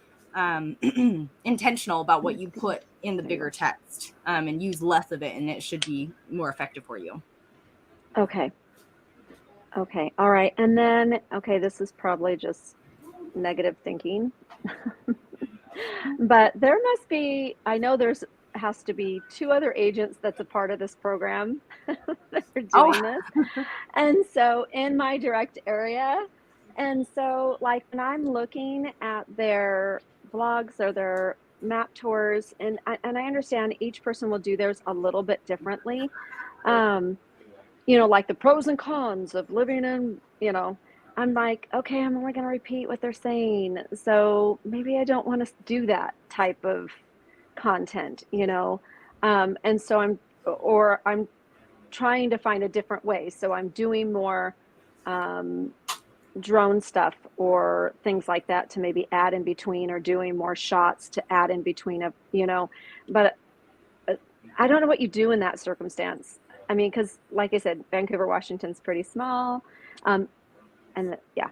intentional about what you put in the bigger text, and use less of it, and it should be more effective for you. Okay. Okay. All right. And then, okay, this is probably just negative thinking, but there must be, I know has to be 2 other agents that's a part of this program that are doing this. And so in my direct area, and so like when I'm looking at their blogs or their map tours, and I understand each person will do theirs a little bit differently. You know, like the pros and cons of living in, you know, I'm like, okay, I'm only going to repeat what they're saying. So maybe I don't want to do that type of content, you know. And so I'm trying to find a different way. So I'm doing more drone stuff or things like that to maybe add in between, or doing more shots to add in between of, you know, but I don't know what you do in that circumstance. I mean, because like I said, Vancouver, Washington's pretty small. Yeah.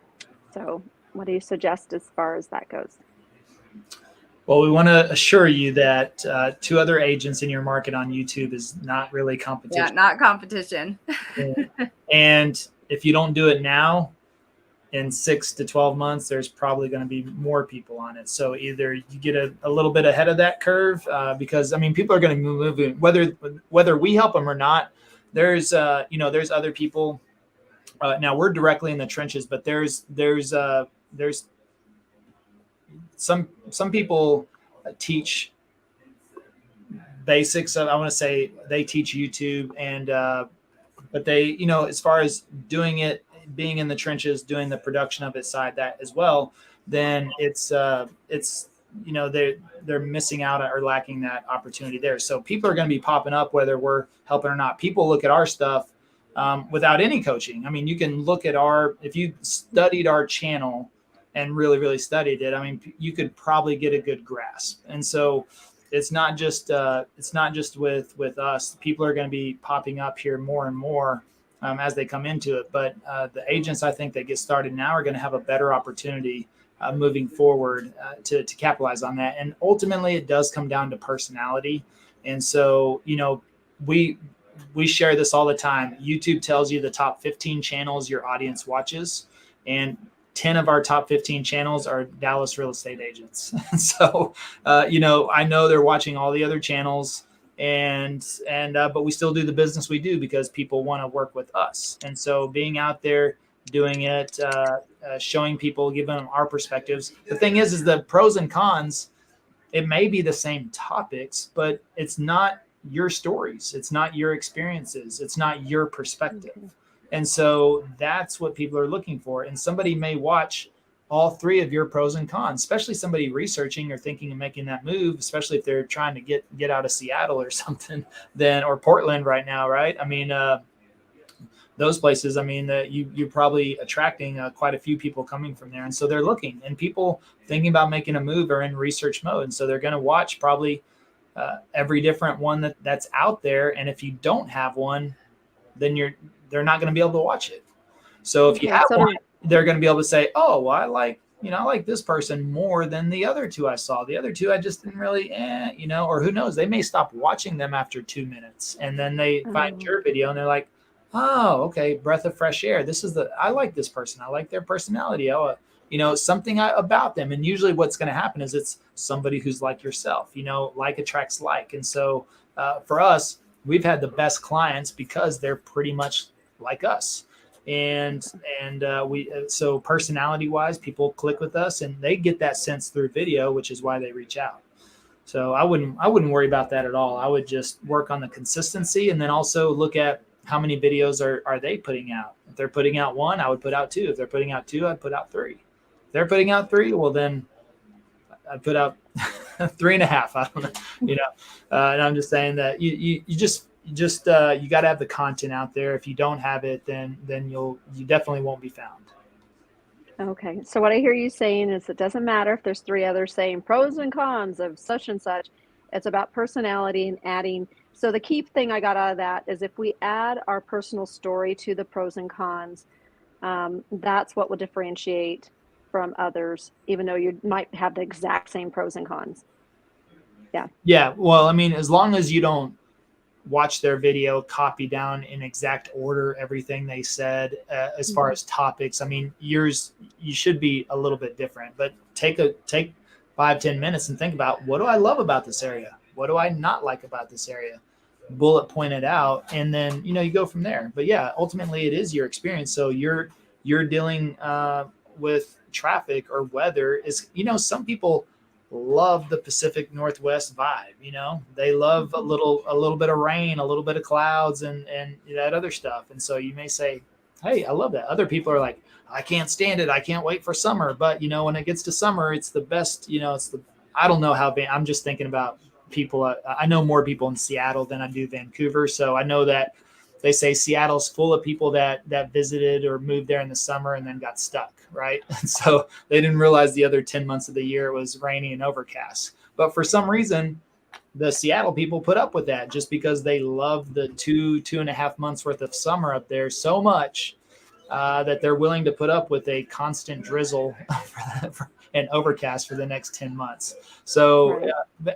So what do you suggest as far as that goes? Well, we want to assure you that 2 other agents in your market on YouTube is not really competition. Yeah, not competition. And if you don't do it now, in 6 to 12 months, there's probably going to be more people on it. So either you get a little bit ahead of that curve, because I mean, people are going to move, whether we help them or not. There's there's other people. Now we're directly in the trenches, but there's some people teach basics of, I want to say they teach YouTube, and but they, you know, as far as doing it, being in the trenches, doing the production of it side that as well, then it's you know, they're missing out or lacking that opportunity there. So people are going to be popping up whether we're helping or not. People look at our stuff without any coaching. I mean, you can look at if you studied our channel and really, really studied it, I mean, you could probably get a good grasp. And so it's not just with us. People are going to be popping up here more and more as they come into it. But the agents, I think, that get started now are going to have a better opportunity moving forward to capitalize on that. And ultimately, it does come down to personality. And so, you know, we share this all the time. YouTube tells you the top 15 channels your audience watches, and 10 of our top 15 channels are Dallas real estate agents. So, you know, I know they're watching all the other channels. But we still do the business we do because people want to work with us. And so being out there doing it, showing people, giving them our perspectives. The thing is the pros and cons, it may be the same topics, but it's not your stories. It's not your experiences. It's not your perspective. And so that's what people are looking for. And somebody may watch all three of your pros and cons, especially somebody researching or thinking of making that move, especially if they're trying to get out of Seattle or something, or Portland right now, right? I mean, those places, I mean, you're probably attracting quite a few people coming from there. And so they're looking, and people thinking about making a move are in research mode. And so they're going to watch probably every different one that's out there. And if you don't have one, then they're not going to be able to watch it. So if you have one, they're going to be able to say, oh, well, I like this person more than the other two I saw. The other two, I just didn't really, or who knows, they may stop watching them after 2 minutes. And then they find your video and they're like, oh, okay, breath of fresh air. I like this person. I like their personality. Something about them. And usually what's going to happen is it's somebody who's like yourself, like attracts like. And so for us, we've had the best clients because they're pretty much like us. So personality wise, people click with us and they get that sense through video, which is why they reach out. So I wouldn't worry about that at all. I would just work on the consistency and then also look at how many videos are they putting out. If they're putting out 1, I would put out 2. If they're putting out 2, I'd put out 3. If they're putting out 3, well then I'd put out 3.5. I don't know, and I'm just saying that you got to have the content out there. If you don't have it, then you definitely won't be found. Okay. So what I hear you saying is it doesn't matter if there's 3 others saying pros and cons of such and such. It's about personality and adding. So the key thing I got out of that is if we add our personal story to the pros and cons, that's what will differentiate from others, even though you might have the exact same pros and cons. Yeah. Yeah. Well, I mean, as long as you don't watch their video, copy down in exact order everything they said as far as topics. I mean, you should be a little bit different, but take 5-10 minutes and think about, what do I love about this area? What do I not like about this area? Bullet point it out, and then you go from there. But yeah, ultimately it is your experience. So you're dealing with traffic or weather. Is some people love the Pacific Northwest vibe. They love a little bit of rain, a little bit of clouds, and that other stuff. And so you may say, hey, I love that. Other people are like, I can't stand it. I can't wait for summer. But when it gets to summer, it's the best. I don't know how. I'm just thinking about people. I know more people in Seattle than I do Vancouver. So I know that they say Seattle's full of people that visited or moved there in the summer and then got stuck, right? And so they didn't realize the other 10 months of the year it was rainy and overcast. But for some reason, the Seattle people put up with that just because they love the 2.5 months worth of summer up there so much that they're willing to put up with a constant drizzle and overcast for the next 10 months. So,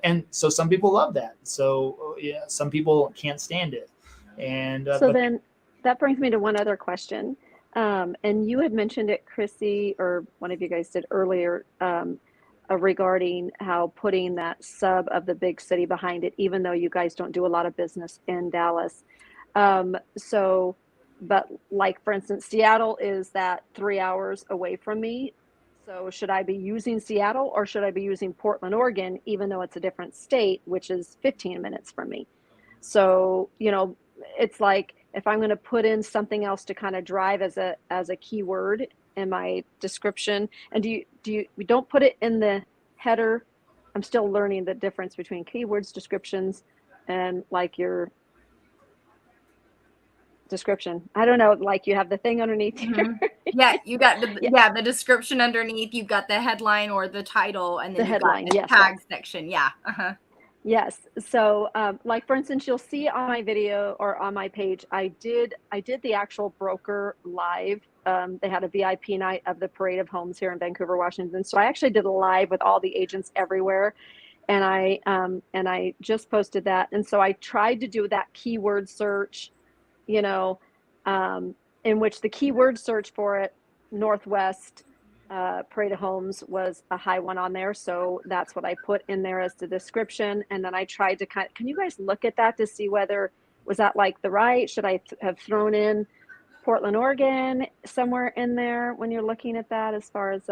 and so some people love that. So yeah, some people can't stand it. And then that brings me to one other question. And you had mentioned it, Krissy, or one of you guys did earlier, regarding how putting that sub of the big city behind it, even though you guys don't do a lot of business in Dallas. But like, for instance, Seattle is that 3 hours away from me. So should I be using Seattle or should I be using Portland, Oregon, even though it's a different state, which is 15 minutes from me? So, it's like, if I'm going to put in something else to kind of drive as a keyword in my description, and we don't put it in the header. I'm still learning the difference between keywords, descriptions, and like your description. I don't know, like you have the thing underneath here. Yeah, you got the description underneath. You've got the headline or the title, and then the headline, got the tag section. Yeah. Yes. So, like for instance, you'll see on my video or on my page, I did the actual broker live. They had a VIP night of the Parade of Homes here in Vancouver, Washington. So I actually did a live with all the agents everywhere, and I just posted that. And so I tried to do that keyword search, in which the keyword search for it, Northwest, Parade of Homes was a high one on there. So that's what I put in there as the description. And then I tried to can you guys look at that to see whether, was that like the right? Should I have thrown in Portland, Oregon somewhere in there when you're looking at that as far as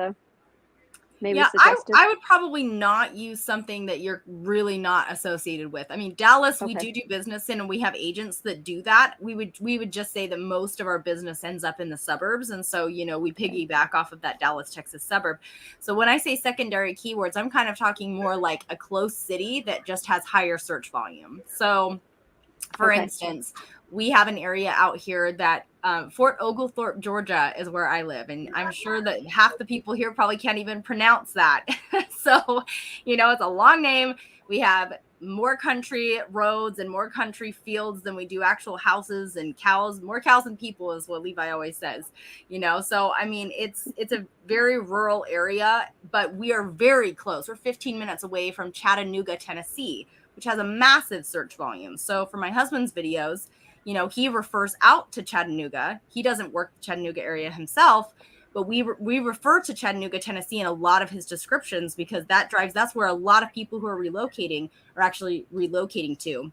maybe suggested? I would probably not use something that you're really not associated with. I mean, Dallas, we do business in, and we have agents that do that. We would just say that most of our business ends up in the suburbs. And so, we piggyback off of that Dallas, Texas suburb. So when I say secondary keywords, I'm kind of talking more like a close city that just has higher search volume. So for instance, we have an area out here that Fort Oglethorpe, Georgia is where I live. And I'm sure that half the people here probably can't even pronounce that. So, it's a long name. We have more country roads and more country fields than we do actual houses and cows. More cows than people is what Levi always says, So, I mean, it's a very rural area, but we are very close. We're 15 minutes away from Chattanooga, Tennessee, which has a massive search volume. So for my husband's videos, he refers out to Chattanooga. He doesn't work the Chattanooga area himself, but we refer to Chattanooga, Tennessee in a lot of his descriptions because that's where a lot of people who are relocating are actually relocating to.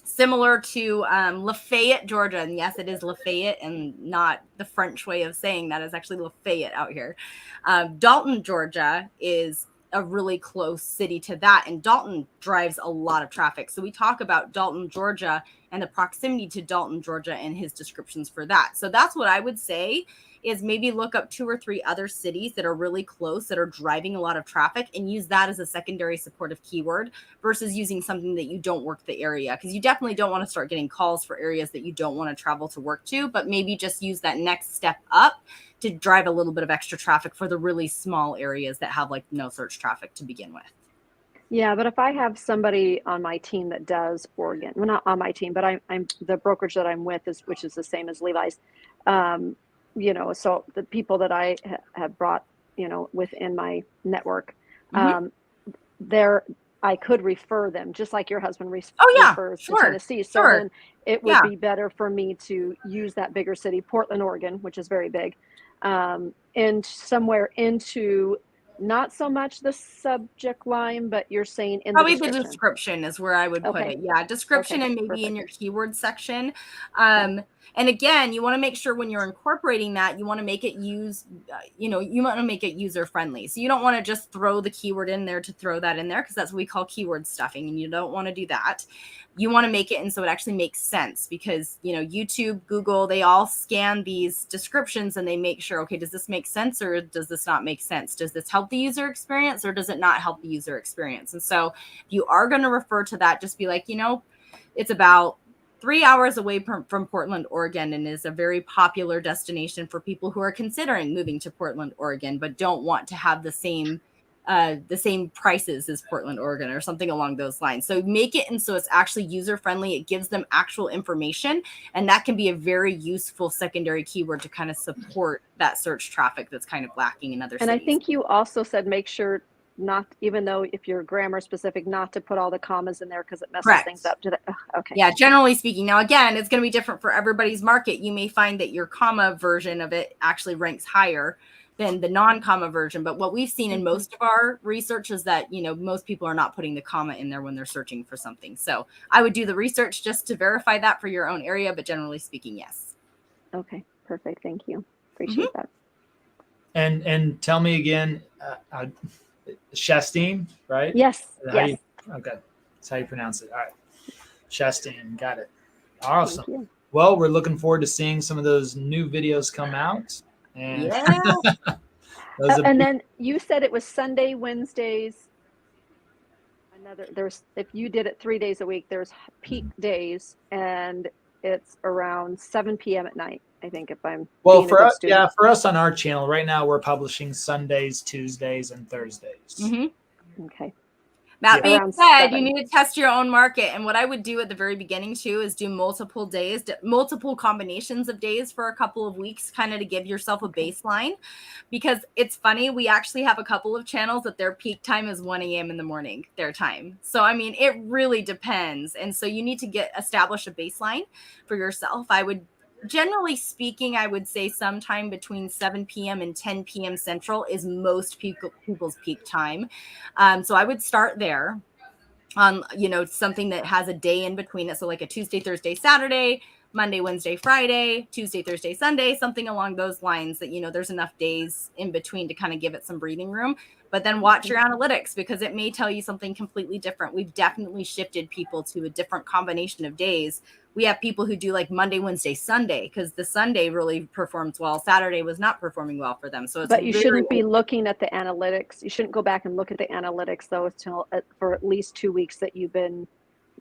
Similar to Lafayette, Georgia. And yes, it is Lafayette and not the French way of saying that. It's actually Lafayette out here. Dalton, Georgia is a really close city to that. And Dalton drives a lot of traffic. So we talk about Dalton, Georgia and the proximity to Dalton, Georgia and his descriptions for that. So that's what I would say is maybe look up 2 or 3 other cities that are really close, that are driving a lot of traffic and use that as a secondary supportive keyword versus using something that you don't work the area. Because you definitely don't want to start getting calls for areas that you don't want to travel to work to, but maybe just use that next step up to drive a little bit of extra traffic for the really small areas that have like no search traffic to begin with. Yeah, but if I have somebody on my team that does Oregon, well, not on my team, but I'm the brokerage that I'm with which is the same as Levi's. So the people that I have brought, within my network, I could refer them just like your husband refers to Tennessee. So then it would be better for me to use that bigger city, Portland, Oregon, which is very big, and somewhere into not so much the subject line, but you're saying in probably the description is where I would put it. Yeah, description and maybe in your keyword section. And again, you want to make sure when you're incorporating that, you want to make it you want to make it user friendly. So you don't want to just throw the keyword in there to throw that in there because that's what we call keyword stuffing, and you don't want to do that. You want to make it and so it actually makes sense because, YouTube, Google, they all scan these descriptions and they make sure, okay, does this make sense or does this not make sense? Does this help the user experience or does it not help the user experience? And so if you are going to refer to that, just be like, it's about 3 hours away from Portland, Oregon, and is a very popular destination for people who are considering moving to Portland, Oregon, but don't want to have the same prices as Portland, Oregon, or something along those lines. So make it and so it's actually user friendly. It gives them actual information, and that can be a very useful secondary keyword to kind of support that search traffic that's kind of lacking in other cities. And I think you also said make sure not, even though if you're grammar specific, not to put all the commas in there because it messes things up. Okay. Yeah, generally speaking. Now, again, it's going to be different for everybody's market. You may find that your comma version of it actually ranks higher than the non-comma version. But what we've seen in most of our research is that, most people are not putting the comma in there when they're searching for something. So I would do the research just to verify that for your own area. But generally speaking, yes. Okay, perfect. Thank you. Appreciate that. And tell me again, Shastine, right? Yes. Okay. That's how you pronounce it. All right. Shastine. Got it. Awesome. Well, we're looking forward to seeing some of those new videos come out. And, and then you said it was Sunday, Wednesdays. If you did it 3 days a week, there's peak days and it's around 7 p.m. at night. I think if I'm for us on our channel right now, we're publishing Sundays, Tuesdays, and Thursdays. Okay. That being said, you need to test your own market. And what I would do at the very beginning too is do multiple days, multiple combinations of days for a couple of weeks, kind of to give yourself a baseline. Because it's funny, we actually have a couple of channels that their peak time is 1 a.m. in the morning, their time. So, I mean, it really depends. And so you need to establish a baseline for yourself. I would generally speaking, I would say sometime between 7 p.m. and 10 p.m. Central is most people's peak time. So I would start there on, something that has a day in between it. So like a Tuesday, Thursday, Saturday, Monday, Wednesday, Friday, Tuesday, Thursday, Sunday, something along those lines that, there's enough days in between to kind of give it some breathing room. But then watch your analytics, because it may tell you something completely different. We've definitely shifted people to a different combination of days. We have people who do like Monday, Wednesday, Sunday, because the Sunday really performs well. Saturday was not performing well for them. So but you shouldn't be looking at the analytics. You shouldn't go back and look at the analytics though until for at least 2 weeks that you've been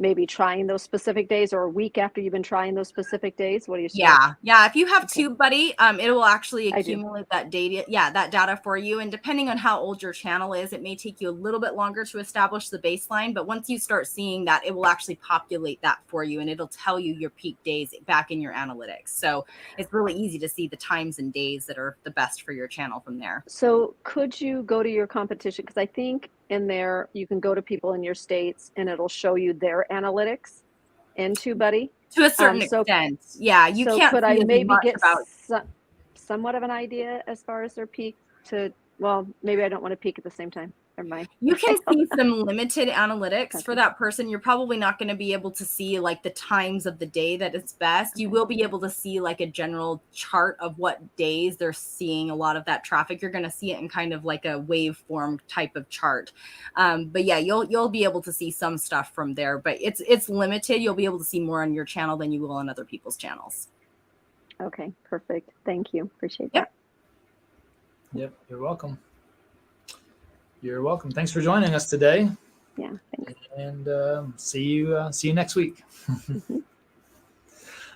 maybe trying those specific days, or a week after you've been trying those specific days. What do you say? Yeah. If you have TubeBuddy, it will actually accumulate that data. Yeah, that data for you. And depending on how old your channel is, it may take you a little bit longer to establish the baseline. But once you start seeing that, it will actually populate that for you, and it'll tell you your peak days back in your analytics. So it's really easy to see the times and days that are the best for your channel from there. So could you go to your competition? Because I think in there you can go to people in your states and it'll show you their analytics in TubeBuddy to a certain extent. Yeah, you can't. Could I maybe get somewhat of an idea as far as their peak to? Well, maybe I don't want to peak at the same time. Never mind. You can see some limited analytics for that person. You're probably not going to be able to see like the times of the day that it's best. You will be able to see like a general chart of what days they're seeing a lot of that traffic. You're going to see it in kind of like a waveform type of chart. But yeah, you'll be able to see some stuff from there, but it's limited. You'll be able to see more on your channel than you will on other people's channels. Okay, perfect. Thank you. Appreciate that. Yep, you're welcome. You're welcome. Thanks for joining us today. Yeah, thanks. And see you next week.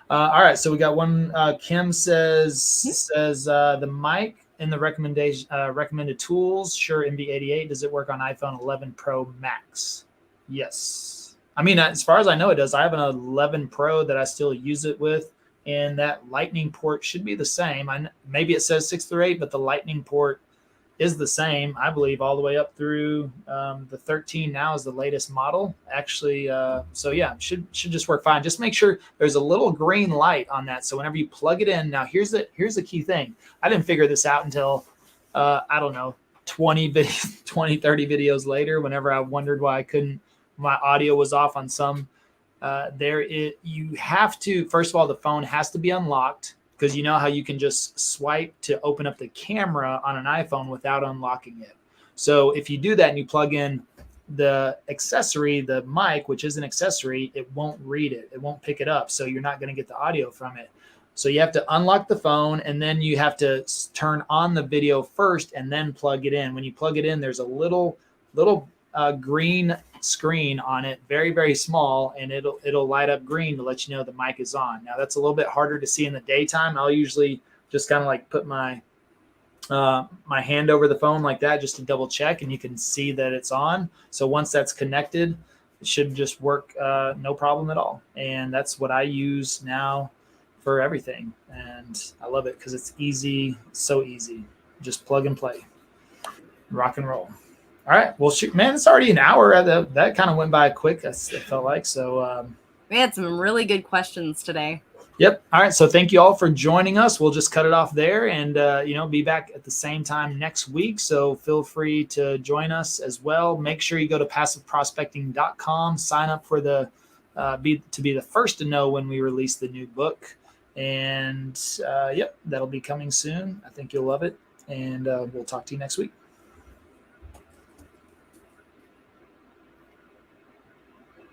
All right, so we got one. Kim says the mic in the recommended tools. Shure MV88. Does it work on iPhone 11 Pro Max? Yes. I mean, as far as I know, it does. I have an 11 Pro that I still use it with, and that Lightning port should be the same. Maybe it says 6 through 8, but the Lightning port is the same, I believe, all the way up through the 13 now is the latest model, actually. So yeah, should just work fine. Just make sure there's a little green light on that. So whenever you plug it in, now here's the key thing. I didn't figure this out until, I don't know, 20, 30 videos later, whenever I wondered why my audio was off on some. You have to, first of all, the phone has to be unlocked, because you know how you can just swipe to open up the camera on an iPhone without unlocking it. So if you do that and you plug in the accessory, the mic, which is an accessory, it won't read it. It won't pick it up. So you're not going to get the audio from it. So you have to unlock the phone, and then you have to turn on the video first and then plug it in. When you plug it in, there's a little green screen on it, very, very small, and it'll light up green to let you know the mic is on. Now that's a little bit harder to see in the daytime. I'll usually just kind of like put my hand over the phone like that just to double check, and you can see that it's on. So once that's connected, it should just work no problem at all. And that's what I use now for everything, and I love it because it's easy, so easy. Just plug and play, rock and roll. All right. Well, shoot, man, it's already an hour. That kind of went by quick, it felt like. So we had some really good questions today. Yep. All right. So thank you all for joining us. We'll just cut it off there, and be back at the same time next week. So feel free to join us as well. Make sure you go to passiveprospecting.com, sign up for to be the first to know when we release the new book. And that'll be coming soon. I think you'll love it. And we'll talk to you next week.